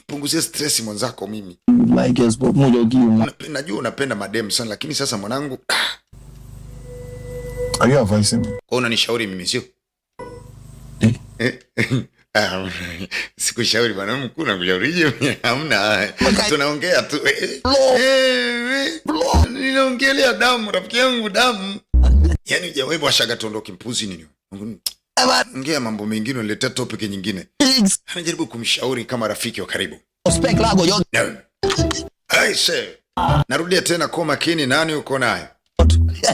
Punguzie stress mwanzako mimi. Like us but moja give. Najua unapenda madem sana, lakini sasa mwanangu Are you advising me? Kwa unanishauri mimi sio? Sikushauri bwana, mkuu na kushaurije? Hamna. Tunaongea tu. Ninaongelea damu, rafiki yangu damu. Yaani hujawahi washaga tondoki mpuzi nini? Ongea mambo mengine, unaleta topic nyingine. Anajaribu kumshauri kama rafiki wa karibu. Spec lago yo. Hey say. Narudia tena kwa makini, nani uko naye?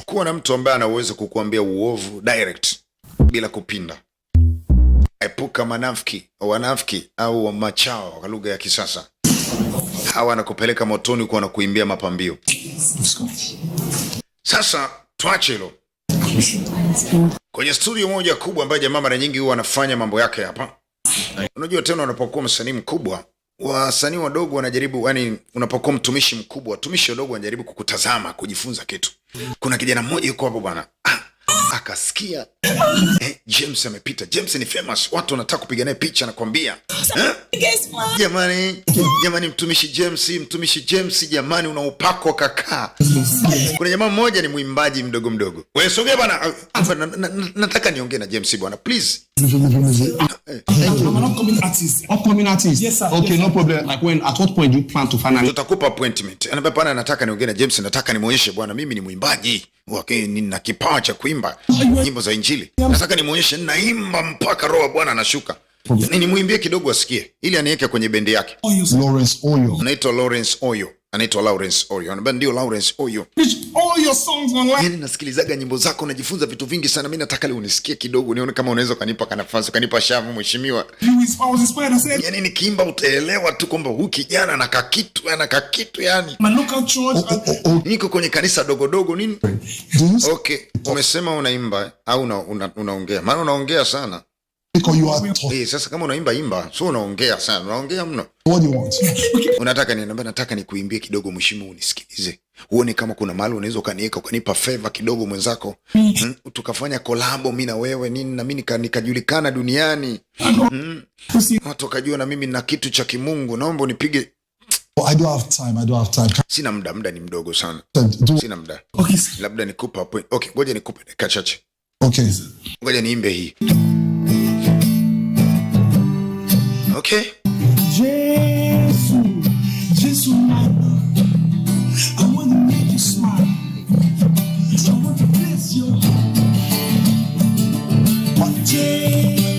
Kuwa na mtu ambaye ana uwezo kukuambia uovu direct bila kupinda. Epuka wanafiki au machao kwa lugha ya kisasa. Hawa anakupeleka motoni kwa na kuimbia mapambio. Sasa tuache hilo. Kwenye studio moja kubwa ambayo jamaa mara nyingi huwa anafanya mambo yake hapa. Unajua tena unapokuwa msanii mkubwa, wasanii wadogo wanajaribu, yani unapokuwa mtumishi mkubwa, watumishi wadogo wanajaribu kukutazama, kujifunza kitu. Kuna kijana mmoja yuko hapo bwana. Akasikia James amepita. James ni famous, watu wanataka kupiga naye picha na kwambia. Jamani mtumishi James jamani una upako kaka. Kuna jamaa mmoja ni mwimbaji mdogo. Wewe sogea bwana. Nataka niongee na James bwana please. I'm an upcoming artist. Yes, sir. Okay, no problem. Like when, at what point do you plan to finally? Tutakupa appointment. Anambia pana nataka niongee na James, nataka nimuonyeshe bwana mimi ni mwimbaji. Nina kipawa cha kuimba nyimbo za Injili. Nataka nimuonyeshe naimba mpaka roho Bwana anashuka. Nimwimbie kidogo asikie ili aniweke kwenye bendi yake. Lawrence Oyo. Anaitwa Lawrence Oyo. anaitwa Lawrence Oyo. Anambia ndio Lawrence Oyo. All your songs online. Yaani nasikilizaga nyimbo zako, najifunza vitu vingi sana. Mimi nataka leo unisikie kidogo, nione kama unaweza kanipa kanafasi, kanipa shavu mheshimiwa. I was inspired. I said, Yaani nikiimba utaelewa tu kwamba huyu kijana ana kakitu yani. my local church. Niko kwenye kanisa dogo nini? Okay, umesema unaimba au unaongea? Maana unaongea sana. Because you are talking. Sasa kama unaimba imba, so unaongea sana. Unaongea mno. What do you want? Unataka nataka nikuimbie kidogo mheshimiwa, unisikilize. Uone kama kuna mahali unaweza ukanipa favor kidogo mwenzako. Tukafanya collab mimi na wewe nini na mimi nikajulikana duniani. Watu wakajua na mimi na kitu cha kimungu. Naomba unipige. I don't have time. Sina muda ni mdogo sana. Sina muda. Okay. Labda nikupa point. Okay, ngoja nikupe dakika chache. Okay. Ngoja niimbe hii. Okay. Jesus, I want to make you smile. I want to bless your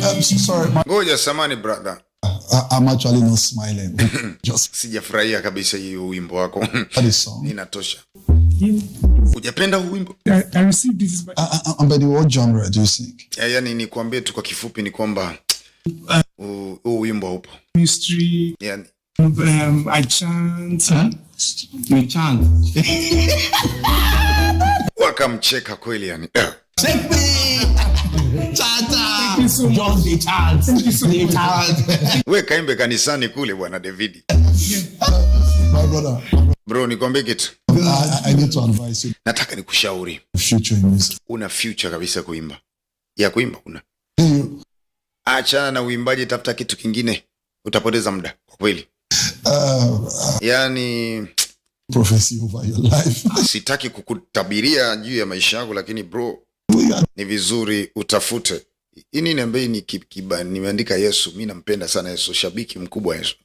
I'm sorry. Ngoja samani brother. I'm actually not smiling. Just Sijafurahia kabisa hiyo wimbo wako. that song. Inatosha. Hujapenda huu wimbo? I received this. But what genre do you sing? Yaani nikwambie tu kwa kifupi ni kwamba huu wimbo upo. Mystery. Yaani I chant. We chant. wakamcheka kweli yani. John the chant. The chant. We kaimbe kanisani kule bwana David. My brother. Bro, nikwambie kitu. I need to advise you. Nataka nikushauri. Future in music. Una future kabisa kuimba. Ya kuimba una. You, Achana na uimbaji, tafuta kitu kingine. Utapoteza muda kwa kweli. Yani prophecy over your life. sitaki kukutabiria juu ya maisha yako, lakini bro, ni vizuri utafute. Ini niambie ni nimeandika Yesu. Mimi nampenda sana Yesu, shabiki mkubwa Yesu.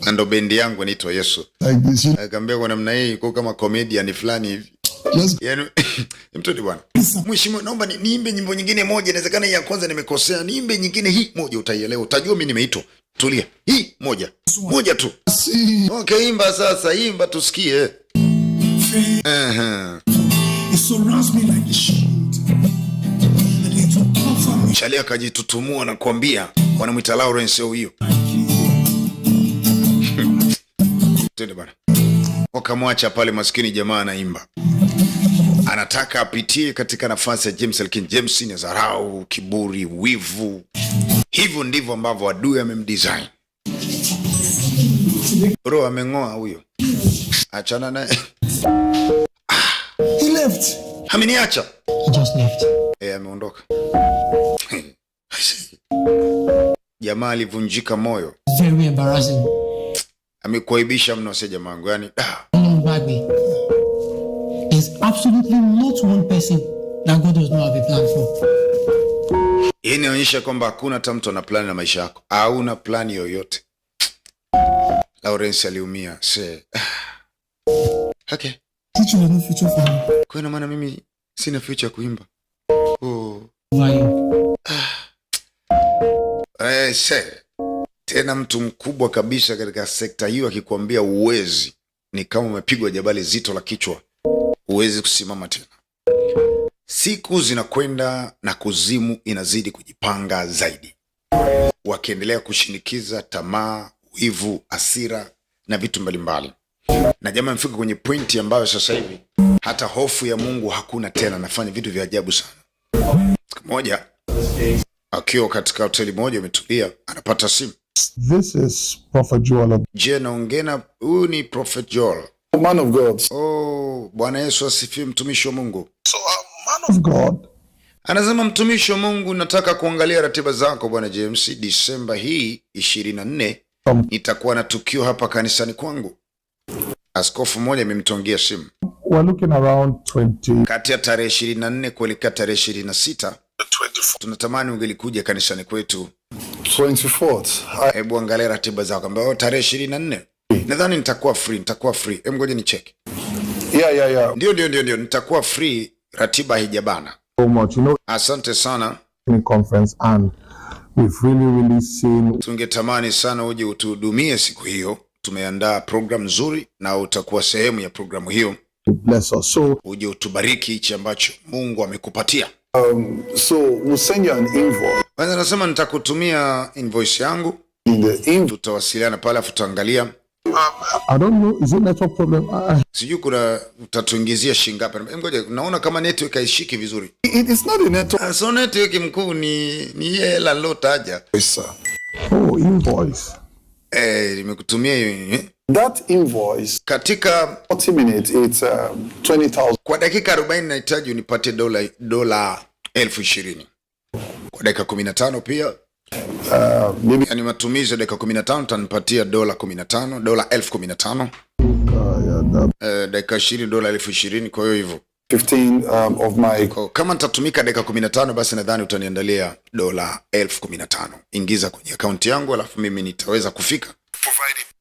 Ando bendi yangu inaitwa Yesu. Like this. Akambia kwa namna hii iko kama comedian fulani hivi. Yes. Yaani mtodi bwana. Mheshimiwa, naomba niimbe nyimbo nyingine moja, inawezekana ya kwanza nimekosea. Niimbe nyingine hii moja, utaielewa. Utajua mimi nimeitwa. Tulia. Hii moja. Moja tu. Okay, imba sasa, imba tusikie. It surrounds me like a shield. And it will cover me. Chalia akajitutumua na kuambia wanamuita Lawrence Oyo. Twende bwana. Wakamwacha pale maskini jamaa anaimba. Anataka apitie katika nafasi ya James Elkin. James ni dharau, kiburi, wivu. Hivyo ndivyo ambavyo adui amemdesign. Bro amengoa huyo. Achana naye. He left. Ameniacha. He just left. Ameondoka. Jamaa alivunjika moyo. Very embarrassing. Amekuaibisha mno sasa jamaa wangu. Yani Badly. There's absolutely not one person that God does not have a plan for. hii inaonyesha kwamba hakuna hata mtu ana plan na maisha yako. Hauna plan yoyote. Lawrence aliumia. Okay. Teacher has no future for me. Kwa ina maana mimi sina future kuimba. Oh. Why? Tena mtu mkubwa kabisa katika sekta hiyo akikwambia uwezi, ni kama umepigwa jabali zito la kichwa. Uwezi kusimama tena. Siku zinakwenda na kuzimu inazidi kujipanga zaidi. Wakiendelea kushinikiza tamaa, wivu, hasira na vitu mbalimbali. Na jamaa mfika kwenye pointi ambayo sasa hivi hata hofu ya Mungu hakuna tena, nafanya vitu vya ajabu sana. Siku moja akiwa katika hoteli moja umetulia, anapata simu. This is Prophet Joel. Je, naongea huyu ni Prophet Joel. Man of God. Oh, Bwana Yesu asifiwe, mtumishi wa Mungu. So man of God. Anasema mtumishi wa Mungu, nataka kuangalia ratiba zako Bwana James. Disemba hii 24 nitakuwa na tukio hapa kanisani kwangu. Askofu mmoja amemtongia simu. We're looking around 20. Kati ya tarehe 24 kuelekea tarehe 26. Tunatamani ungelikuja kanisani kwetu. 24th. Hebu angalia ratiba zako. Ambapo tarehe 24. Nadhani nitakuwa free. Hebu ngoja ni check. Yeah. Ndio, nitakuwa free, ratiba haijabana. So much. You know, Asante sana. in conference and we've really seen. Tungetamani sana uje utuhudumie siku hiyo. tumeandaa program nzuri na utakuwa sehemu ya programu hiyo. Bless us. So, Uje utubariki hichi ambacho Mungu amekupatia. so we'll send you an invoice. Kwanza nasema nitakutumia invoice yangu. In the invoice, Tutawasiliana pale afu tutaangalia. I don't know, is it network problem? Sijui kuna utatuingizia shilingi ngapi. Ngoja naona kama network haishiki vizuri. It's not a network. So network mkuu ni hela lotaja. Sir. Oh, invoice. Nimekutumia hiyo. That invoice, Katika 40 minutes, it's 20,000. kwa dakika 40 nahitaji unipatie dola 20,000. Kwa dakika 15 pia. Maybe Yani matumizi ya dakika 15 utanipatia dola 15, dola 15,000. Dakika 20 dola 20,000, kwa hiyo hivyo. 15 of my. Kama nitatumika dakika 15 basi nadhani utaniandalia dola 15,000. Ingiza kwenye akaunti yangu alafu mimi nitaweza kufika.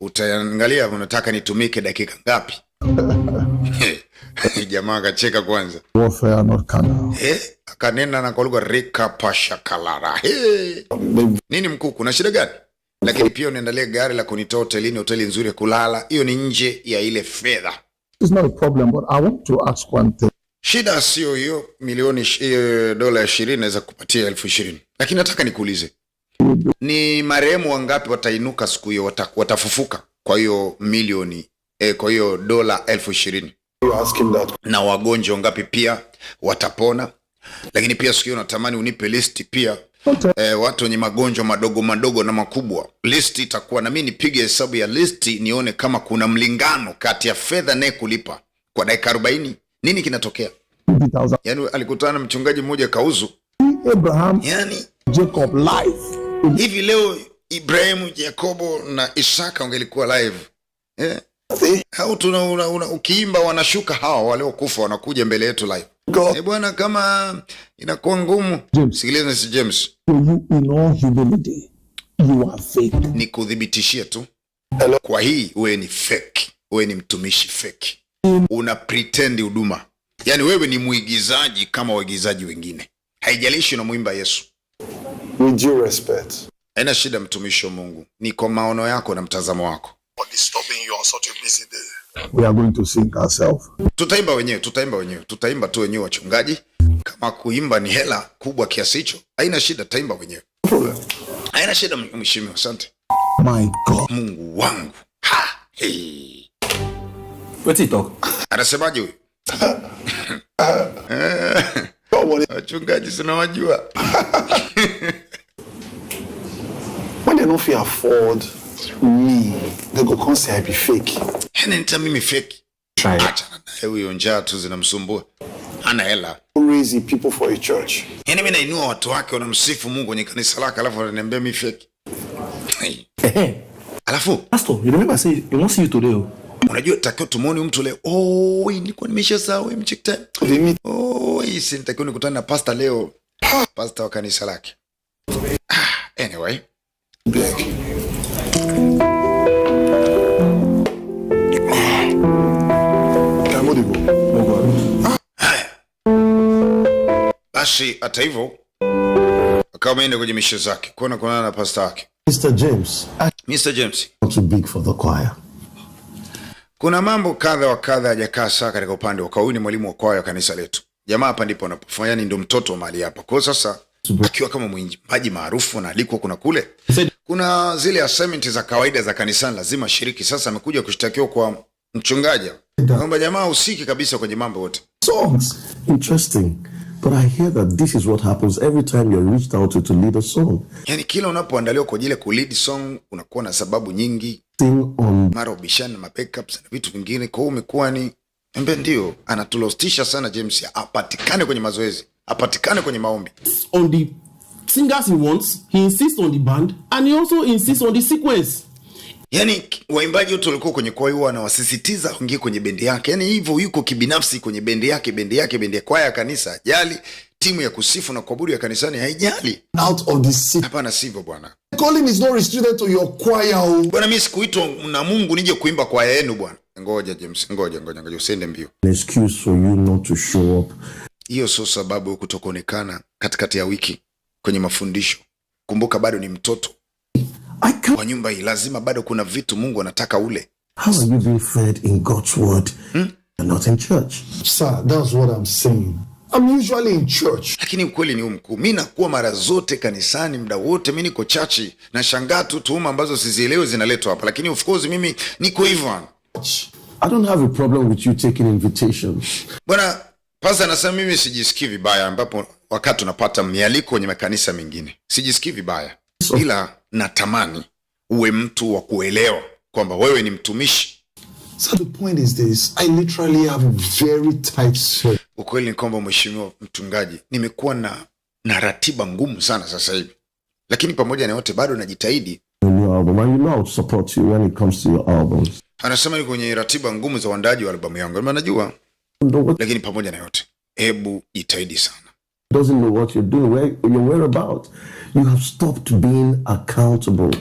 Utaangalia unataka nitumike dakika ngapi? Jamaa akacheka kwanza. Warfare not carnal. Akanena na kwa lugha rika pasha kalara. Nini mkuu, kuna shida gani? Lakini pia uniandalie gari la kunitoa hotelini, hoteli nzuri ya kulala. Hiyo ni nje ya ile fedha. It's not a problem, but I want to ask one thing. Shida sio hiyo, dola 20 naweza kupatia 20,000. Lakini nataka nikuulize. Ni marehemu wangapi watainuka siku hiyo, watafufuka kwa hiyo milioni, kwa hiyo dola 20,000? You ask him that. Na wagonjwa wangapi pia watapona? Lakini pia siku hiyo natamani unipe listi pia. Watu wenye magonjwa madogo madogo na makubwa. Listi itakuwa na mimi nipige hesabu ya listi nione kama kuna mlingano kati ya fedha naye kulipa kwa dakika 40. Nini kinatokea? Yani alikutana na mchungaji mmoja kauzu. Abraham, Yani Jacob live. hivi leo Ibrahimu, Yakobo na Isaka wangelikuwa live. Au ukiimba wanashuka hawa waliokufa wanakuja mbele yetu live. Bwana kama inakuwa ngumu. Sikiliza si James. You in all humility, you are fake. Ni kudhibitishia tu. Kwa hii wewe ni fake. Wewe ni mtumishi fake. Una pretend huduma. Yani wewe ni muigizaji kama waigizaji wengine. Haijalishi unamuimba Yesu. With due respect. Haina shida mtumishi wa Mungu. Ni kwa maono yako na mtazamo wako. We are going to sing ourselves. Tutaimba wenyewe. Tutaimba tu wenyewe wachungaji. Kama kuimba ni hela kubwa kiasi hicho, haina shida, taimba wenyewe. Haina shida mheshimiwa, asante. My God. Mungu wangu. Hey. What's he talk? Anasemaje huyu? Wachungaji sinawajua. When they don't feel afford me, they go come say I be fake. Yaani nita mimi fake. Acha na huyo njaa tu zinamsumbua. Hana hela. Raising people for a church. Yaani mimi nainua watu wake wanamsifu Mungu kwenye kanisa lake alafu ananiambia mimi fake. Alafu Pastor, you remember say he wants you today. Unajua takio tumuone mtu leo. Nilikuwa nimeshasahau mcheck time. Si nitakiwa nikutane na pastor leo. Pastor wa kanisa lake. Anyway. Basi hata hivyo akawa ameenda kwenye misho zake kuona na pastor wake. Mr. James. Mr. James. Not too big for the choir. Kuna mambo kadha wa kadha hajakaa sawa katika upande wa huyu ni mwalimu wa kwaya kanisa letu. Jamaa hapa ndipo anapofanya, yani ndio mtoto wa mahali hapa. Kwa sasa akiwa kama mwimbaji maarufu na aliko kuna kule. Kuna zile assignment za kawaida za kanisani lazima shiriki. Sasa amekuja kushtakiwa kwa mchungaji. Kwamba jamaa usiki kabisa kwenye mambo yote. Songs. Interesting. But I hear that this is what happens every time you're reached out to lead a song. Yani kila unapoandaliwa kwa ajili ya kulead song unakuwa na sababu nyingi. Sing on mara ubishana na backups na vitu vingine. Kwa hiyo umekuwa ni ndio anatulostisha sana James, apatikane kwenye mazoezi, apatikane kwenye maombi. On the singers he wants, he insists on the band and he also insists on the sequence. Yani waimbaji wote walikuwa kwenye kwaya huwa anawasisitiza waingie kwenye bendi yake. Yani hivyo yuko kibinafsi kwenye bendi yake, bendi ya kwaya ya kanisa. Jali timu ya kusifu na kuabudu ya kanisani haijali. Out of the city. Hapana sivyo bwana. Calling is not restricted to your choir. Bwana mimi sikuitwa na Mungu nije kuimba kwaya yenu bwana. Ngoja James, ngoja usiende mbio. An excuse for you not to show up. Hiyo sio sababu ya kutokuonekana katikati ya wiki kwenye mafundisho. Kumbuka bado ni mtoto. Kwa nyumba hii lazima bado kuna vitu Mungu anataka ule. How are you being fed in God's word and not in church? Sir, that's what I'm saying. I'm usually in church. Lakini ukweli ni mkuu. Mimi nakuwa mara zote kanisani, muda wote mimi niko chachi, na shangaa tu tuhuma ambazo sizielewi zinaletwa hapa. Lakini of course mimi niko hivyo. I don't have a problem with you taking invitations. Bwana pastor anasema mimi sijisikii vibaya ambapo wakati unapata mialiko kwenye makanisa mengine. Sijisikii vibaya. Ila natamani uwe mtu wa kuelewa kwamba wewe ni mtumishi. So the point is this, I literally have a very tight schedule. Ukweli ni kwamba mheshimiwa mchungaji, nimekuwa na ratiba ngumu sana sasa hivi. Lakini pamoja na yote bado najitahidi. New album, and you know I'll support you when it comes to your albums. Anasema ni kwenye ratiba ngumu za uandaji wa albamu yangu. Mimi najua. Lakini pamoja na yote, hebu jitahidi sana. Doesn't know what you're doing, where about. You have stopped being accountable.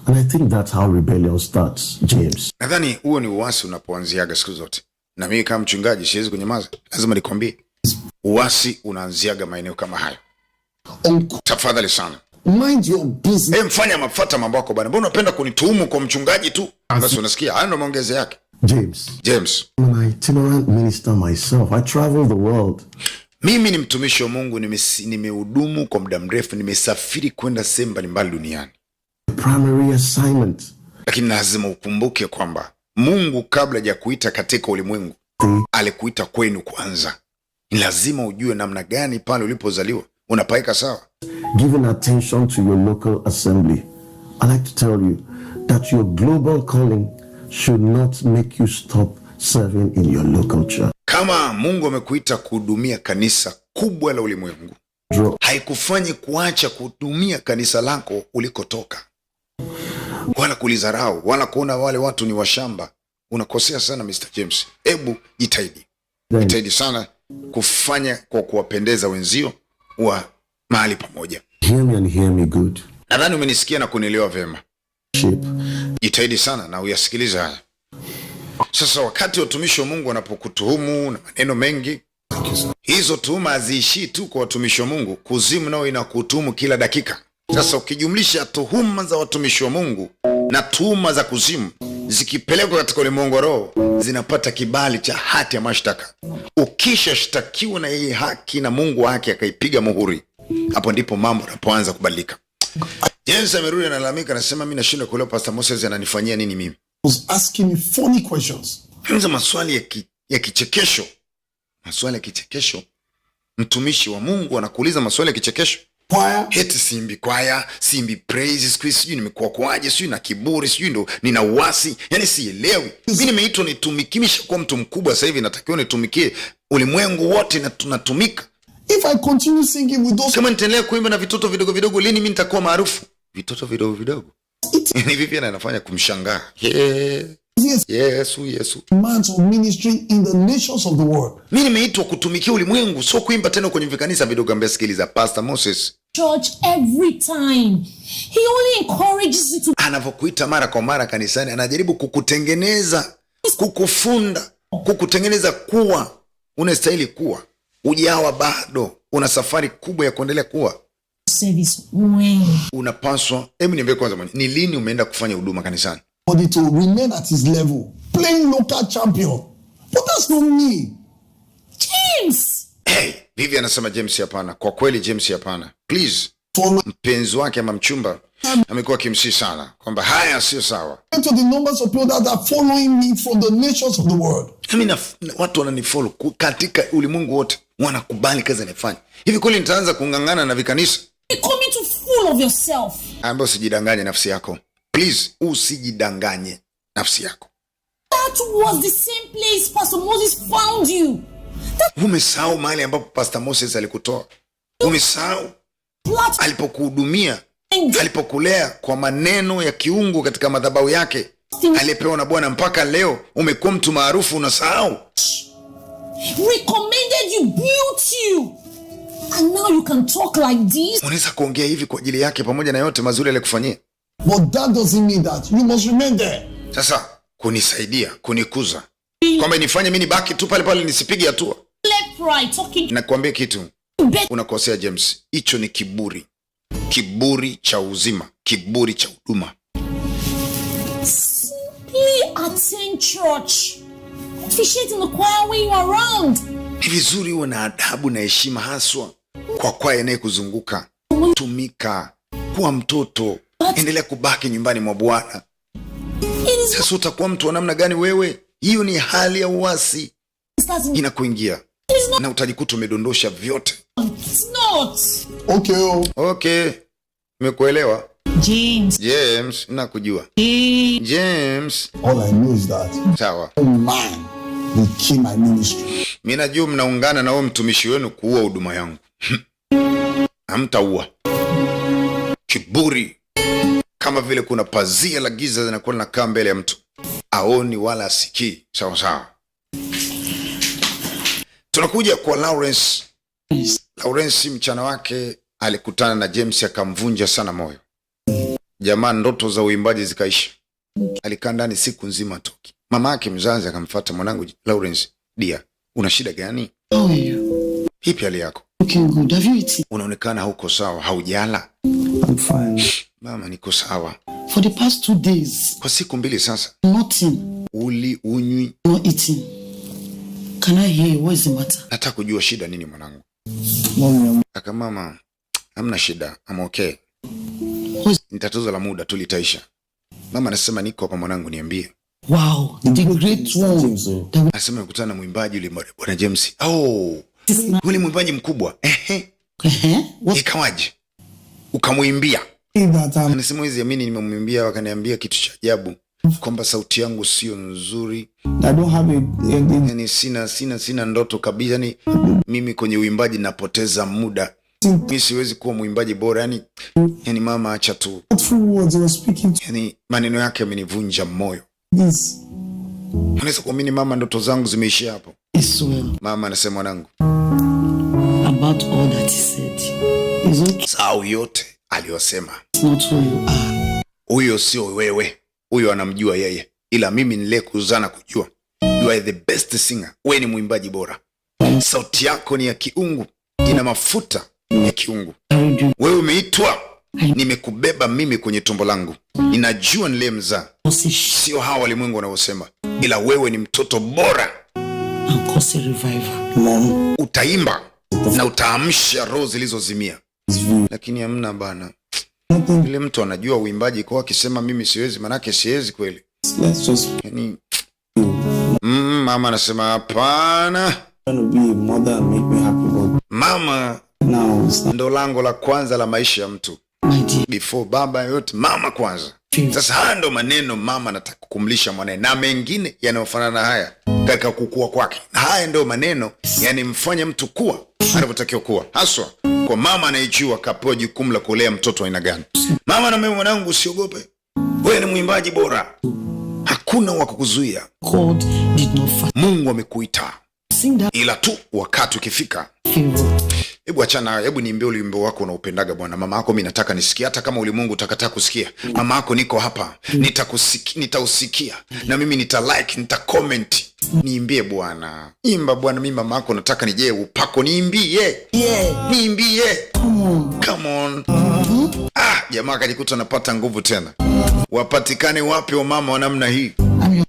And I think that's how rebellion starts, James. Nadhani huo ni uasi unapoanziaga siku zote. Na mimi kama mchungaji siwezi kunyamaza. Lazima nikwambie. Uasi unaanziaga maeneo kama hayo. Tafadhali sana. Mind your business. Mfanya mafuata mambo yako bwana. Mbona unapenda kunituhumu kwa mchungaji tu? Basi unasikia, hayo ndo maongezi yake. James. I'm an itinerant minister myself. I travel the world. Mimi ni mtumishi wa Mungu, nimehudumu kwa muda mrefu, nimesafiri kwenda sehemu mbalimbali duniani. Primary assignment. Lakini lazima ukumbuke kwamba Mungu kabla ya kuita katika ulimwengu, alikuita kwenu kwanza. Ni lazima ujue namna gani pale ulipozaliwa unapaika sawa. Giving attention to your local assembly. I like to tell you that your global calling should not make you stop serving in your local church. Kama Mungu amekuita kuhudumia kanisa kubwa la ulimwengu, haikufanyi kuacha kuhudumia kanisa lako ulikotoka. Wala kulizarau, wala kuona wale watu ni washamba. Unakosea sana Mr. James. Hebu jitahidi. Jitahidi sana kufanya kwa kuwapendeza wenzio wa mahali pamoja. Hear me and hear me good. Nadhani umenisikia na kunielewa vyema. Jitahidi sana na uyasikilize haya. Sasa wakati watumishi wa Mungu wanapokutuhumu na maneno mengi, hizo tuhuma haziishii tu kwa watumishi wa Mungu. Kuzimu nao inakutuhumu kila dakika. Sasa ukijumlisha tuhuma za watumishi wa Mungu na tuhuma za kuzimu, zikipelekwa katika ulimwengu wa roho, zinapata kibali cha hati ya mashtaka. Ukishashtakiwa na yeye haki na Mungu wake akaipiga muhuri, hapo ndipo mambo yanapoanza kubadilika. James amerudi analalamika, anasema mimi nashindwa kuelewa Pastor Moses ananifanyia nini mimi. Was asking me funny questions. Anza maswali ya kichekesho. Maswali ya kichekesho. Mtumishi wa Mungu anakuuliza maswali ya kichekesho. Choir. Heti simbi kwaya, simbi praise, sijui nimekuwa kwaje, sijui na kiburi, sijui ndo nina uasi. Yaani sielewi. Mimi nimeitwa nitumikimisha kwa mtu mkubwa sasa hivi, natakiwa nitumikie ulimwengu wote na tunatumika. If I continue singing with those, kama nitaendelea kuimba na vitoto vidogo vidogo, lini mimi nitakuwa maarufu? Vitoto vidogo vidogo. Ni vipi anafanya kumshangaa? Yesu. Months of ministry in the nations of the world. Mimi nimeitwa kutumikia ulimwengu, sio kuimba tena kwenye vikanisa vidogo. Ambia sikiliza, Pastor Moses church every time. He only encourages you to. Anavyokuita mara kwa mara kanisani, anajaribu kukutengeneza, kukufunda, kukutengeneza kuwa unastahili kuwa. Ujawa bado, una safari kubwa ya kuendelea kuwa. Service when Unapaswa, hebu niambie kwanza mwenye, ni lini umeenda kufanya huduma kanisani? Body to remain at his level, playing local champion. But that's not me. James. Hey, Vivi anasema James hapana. Kwa kweli James hapana. Please. Mpenzi wake ama mchumba amekuwa kimsi sana kwamba haya sio sawa. To the numbers of people that are following me from the nations of the world. Watu wananifollow katika ulimwengu wote, wanakubali kazi nifanye. Hivi kweli nitaanza kungangana na vikanisa? You come too full of yourself. Ambapo usijidanganye nafsi yako. Please, usijidanganye nafsi yako. That was the same place Pastor Moses found you. Umesahau mahali ambapo Pastor Moses alikutoa. Umesahau alipokuhudumia, alipokulea kwa maneno ya kiungu katika madhabahu yake, alipewa na Bwana. Mpaka leo umekuwa mtu maarufu, unasahau. Recommended you, built you, and now you can talk like this. Unaweza kuongea hivi kwa ajili yake pamoja na yote mazuri aliyokufanyia. But that doesn't mean that you must remain there. Sasa kunisaidia, kunikuza, kwamba nifanye mimi nibaki tu pale pale nisipige hatua. Left right talking. Nakwambia kitu, unakosea James. Hicho ni kiburi. kiburi cha uzima, kiburi cha huduma. Simply attend church. Officiate in the choir when you are around. Ni vizuri uwe na adabu na heshima, haswa kwa kwaya inayokuzunguka. Tumika, kuwa mtoto, endelea kubaki nyumbani mwa Bwana. Sasa utakuwa mtu wa namna gani wewe? Hiyo ni hali ya uasi inakuingia na utajikuta umedondosha vyote. It's not. Okay. Nimekuelewa. James, nakujua. James. All I know is that sawa. Man, they kill my ministry. Mimi najua mnaungana na wewe mtumishi wenu kuua huduma yangu. Hamtaua. Kiburi. Kama vile kuna pazia la giza zinakuwa linakaa mbele ya mtu. Aoni wala asikii. Sawa sawa. Tunakuja kwa Lawrence. Lawrence mchana wake alikutana na James akamvunja sana moyo. Jamaa ndoto za uimbaji zikaisha. Alikaa ndani siku nzima toki. Mama yake mzazi akamfuata, mwanangu Lawrence, dia, una shida gani? How are you? Hipi hali yako? Okay, good. Have you eaten? Unaonekana huko sawa, haujala? I'm fine. Mama, niko sawa. For the past 2 days. Kwa siku 2 sasa. Nothing. Uli unywi. Not eating. Can I hear you? What is the matter? Nataka kujua shida nini mwanangu. Kaka mama, hamna shida. I'm okay. Ni tatizo la muda tu litaisha. Mama anasema niko hapa mwanangu, niambie. Wow, the great one. Anasema nikutana na mwimbaji yule bwana James. Oh. Yule mwimbaji mkubwa. Ikawaje? Ukamuimbia. Anasema hizi amini nimemwimbia, wakaniambia kitu cha ajabu kwamba sauti yangu sio nzuri. I don't have Yani sina ndoto kabisa. Ni mimi kwenye uimbaji napoteza muda. Mimi siwezi kuwa mwimbaji bora. Yani mama acha tu. Yani maneno yake yamenivunja moyo. Unaweza kuamini mama, ndoto zangu zimeishia hapo. Mama anasema mwanangu, about all that he said. Sawa yote aliyosema. Not who you are. Huyo sio wewe. Huyo anamjua yeye. Ila mimi nilikuzana kujua. You are the best singer. Wewe ni mwimbaji bora. Sauti yako ni ya kiungu. Ina mafuta ya kiungu. Wewe umeitwa. Nimekubeba mimi kwenye tumbo langu. Ninajua nilemzaa. Sio hawa walimwengu wanaosema. Ila wewe ni mtoto bora. Utaimba na utaamsha roho zilizozimia. Lakini hamna bana. Ile mtu anajua uimbaji kwa akisema mimi siwezi, manake siwezi kweli. Yani, mama anasema hapana. Mama ndo lango la kwanza la maisha ya mtu. Before baba yote, mama kwanza. Sasa haya ndo maneno mama anataka kumlisha mwanae, na mengine yanayofanana na haya katika kukua kwake. Haya ndo maneno yani mfanye mtu kuwa anavyotakiwa kuwa, haswa kwa mama anayejua kapewa jukumu la kulea mtoto aina gani. Mama na mimi, mwanangu usiogope, wewe ni mwimbaji bora, hakuna wa kukuzuia. Mungu amekuita, ila tu wakati ukifika. Hebu achana, hebu niimbie wimbo wako unaopendaga bwana. Mama yako mimi nataka nisikie, hata kama ulimwengu utakataa kusikia. Mama yako niko hapa, nitausikia na mimi nita-like, nita-comment. Niimbie bwana. Imba bwana, mimi mama yako nataka nije upako niimbie. Niimbie. Come on. Jamaa akajikuta anapata nguvu tena. Wapatikane wapi wa mama wa namna hii?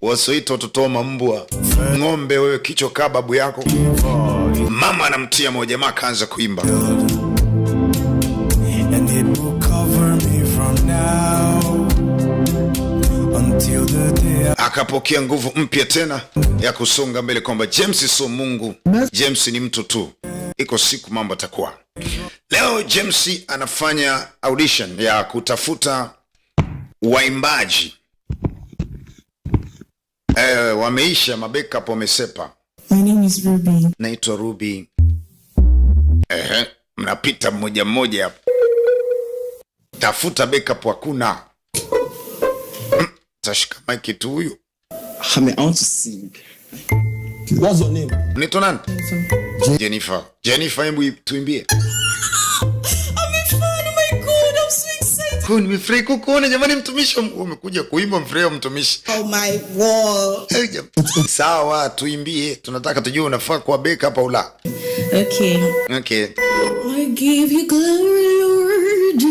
Wasoita watoto wa mbwa. Ng'ombe wewe, kichwa kaa babu yako. Mama anamtia moja, jamaa kaanza kuimba. Akapokea nguvu mpya tena ya kusonga mbele, kwamba James sio Mungu. James ni mtu tu. Iko siku mambo atakuwa. Leo James anafanya audition ya kutafuta waimbaji. Wameisha, mabackup wamesepa. My name is Ruby. Naitwa Ruby. Mnapita mmoja mmoja hapo. Tafuta backup hakuna. Tashika mic tu huyo. I want to sing. What's your name? Unaitwa nani? Jennifer. Jennifer, hebu tuimbie. Nimefurahi kukuona jamani, mtumishi umekuja kuimba, mfurahia mtumishi. Oh my God. Sawa, tuimbie. Tunataka tujue unafaa kwa backup au la. Okay. Okay. I give you glory, Lord.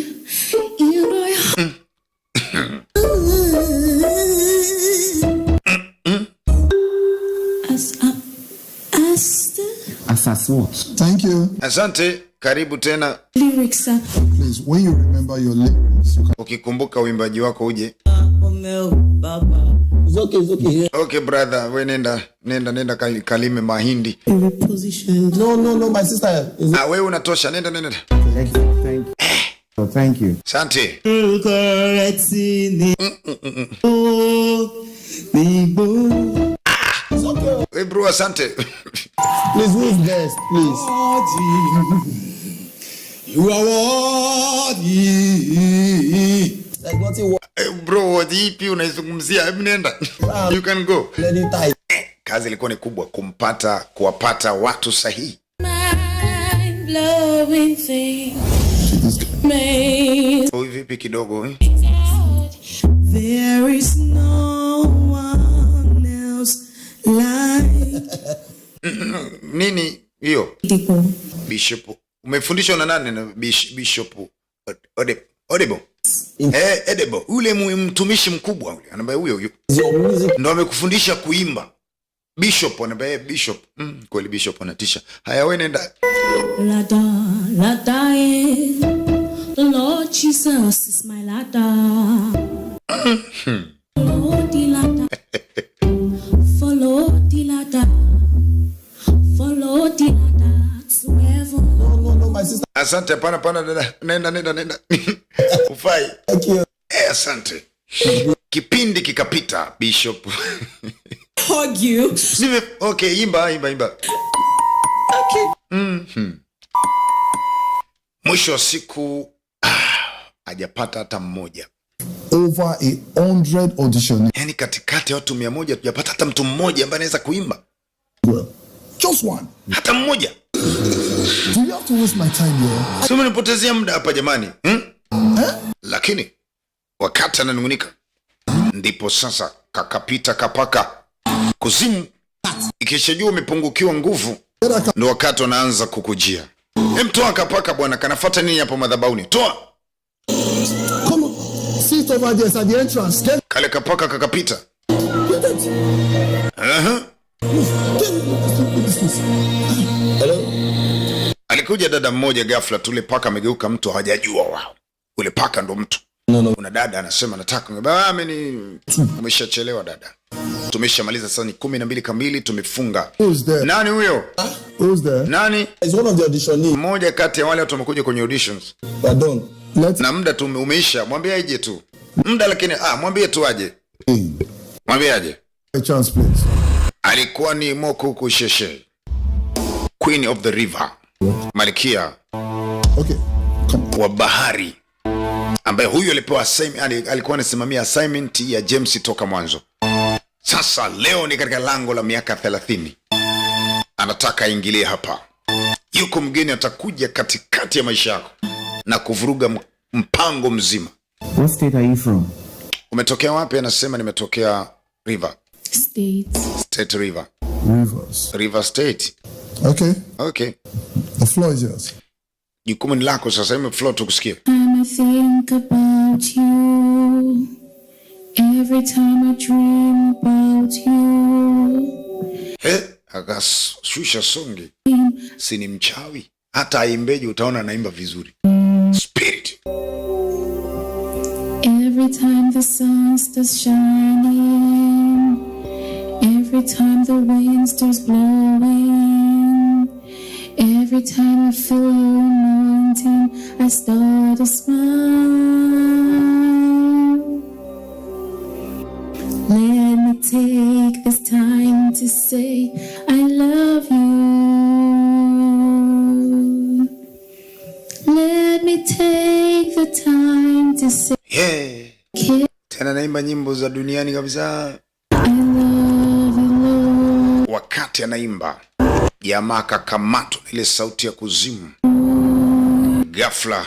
As what? Thank you. Asante, karibu tena. Lyrics, sir. Please, when you remember your lyrics, you can... Ukikumbuka uimbaji wako uje. It's okay. Okay brother, we nenda kalime mahindi. Reposition. No, my sister. Wewe unatosha, nenda. Thank you. Asante. It's okay. Hey bro, asante. Please, who's best, please? You are worthy. Like nothing. Hey bro, ipi unaizungumzia? Hebu nenda. You can go. Let it die. Kazi ilikuwa ni kubwa kuwapata watu sahihi. Mind-blowing thing. Vipi kidogo? There is no one else like Nini hiyo? Bishop. Umefundishwa na nani na Bishop Odebo? Edebo. Ule mtumishi mkubwa ule. Anambia huyo. Ndio amekufundisha kuimba. Bishop anambia Bishop. Kweli Bishop anatisha. Haya wewe nenda. Lada, the Lord Jesus is my ladder. Follow the ladder. Follow the ladder. Follow the ladder to heaven. No, my sister. Asante, pana dada. Nenda. Ufai. Thank you. Asante. Kipindi kikapita Bishop. Hug you. Okay, imba. Okay. Mwisho wa siku hajapata hata mmoja. Over 100 auditions. Yaani katikati ya watu 100 tujapata hata mtu mmoja ambaye anaweza kuimba. Well, just one. Hata mmoja. Do you have to waste my time here? Sio mnipotezea muda hapa jamani. Lakini wakati ananungunika ndipo sasa kakapita kapaka kuzimu ikishajua umepungukiwa nguvu ndio wakati wanaanza kukujia. Toa kapaka bwana, kanafuata nini hapo madhabahuni? Toa. Come on. Sit over there at the entrance. Get Kale kapaka kakapita. it. Hello? Alikuja dada mmoja ghafla tule paka amegeuka mtu hawajajua wao. Ule paka ndo mtu. No. Kuna dada anasema nataka umeshachelewa dada. Tumeshamaliza sasa ni 12 kamili tumefunga. Who's there? Nani huyo? Who's there? Nani? It's one of the auditionees. Mmoja kati ya wale watu wamekuja kwenye auditions. Pardon. Na muda tu umeisha. Mwambie aje tu. Muda lakini mwambie tu aje. Mwambie aje. A chance, please. Alikuwa ni Mokuku Sheshe. Queen of the River. Malkia. Okay. Come on. Wa bahari. Ambaye huyo alipewa alikuwa anasimamia assignment ya James toka mwanzo. Sasa leo ni katika lango la miaka 30. Anataka aingilie hapa. Yuko mgeni atakuja katikati ya maisha yako na kuvuruga mpango mzima. What state are you from? Umetokea wapi? Anasema nimetokea River. State River. River State. Okay. The floor is yours. Jukumu ni lako sasa, hivi floor tukusikie. I think about you. Every time I dream about you. Akashusha songi. Si ni mchawi. Hata aimbeje utaona anaimba vizuri. Spirit. Every time the sun starts shining. Every time the wind starts blowing. Every time I feel your anointing, I start to smile. Let me take this time to say I love you. Let me take the time to say Tena naimba nyimbo za duniani kabisa. I love you, Lord. Wakati anaimba jamaa akakamatwa na ile sauti ya kuzimu. Ghafla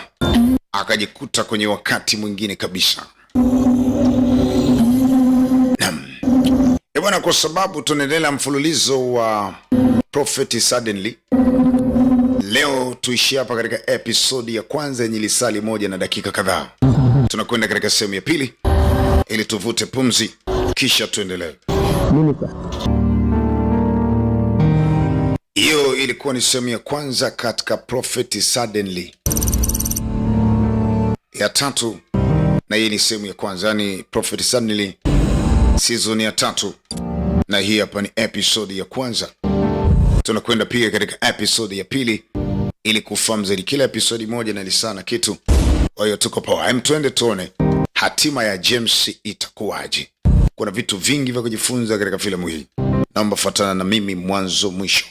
akajikuta kwenye wakati mwingine kabisa. Bwana, kwa sababu tunaendelea mfululizo wa Prophet Suddenly, leo tuishia hapa katika episodi ya kwanza yenye lisali 1 na dakika kadhaa. Tunakwenda katika sehemu ya pili ili tuvute pumzi kisha tuendelee. Hiyo ilikuwa ni sehemu ya kwanza katika Prophet Suddenly. Ya tatu, na hii ni sehemu ya kwanza, ni Prophet Suddenly season ya 3, na hii hapa ni episode ya kwanza. Tunakwenda pia katika episode ya pili ili kufahamu zaidi. Kila episode moja na lisana kitu. Kwa hiyo tuko poa. Twende tuone hatima ya James itakuwaje. Kuna vitu vingi vya kujifunza katika filamu hii. Naomba fuatana na mimi mwanzo mwisho.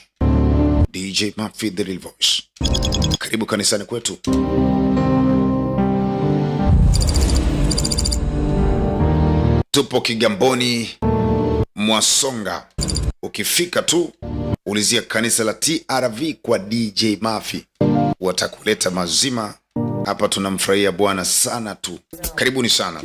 DJ Murphy the Real Voice. Karibu kanisani kwetu. Tupo Kigamboni, Mwasonga. Ukifika tu ulizia kanisa la TRV kwa DJ Murphy, watakuleta mazima. Hapa tunamfurahia Bwana sana tu. Karibuni sana.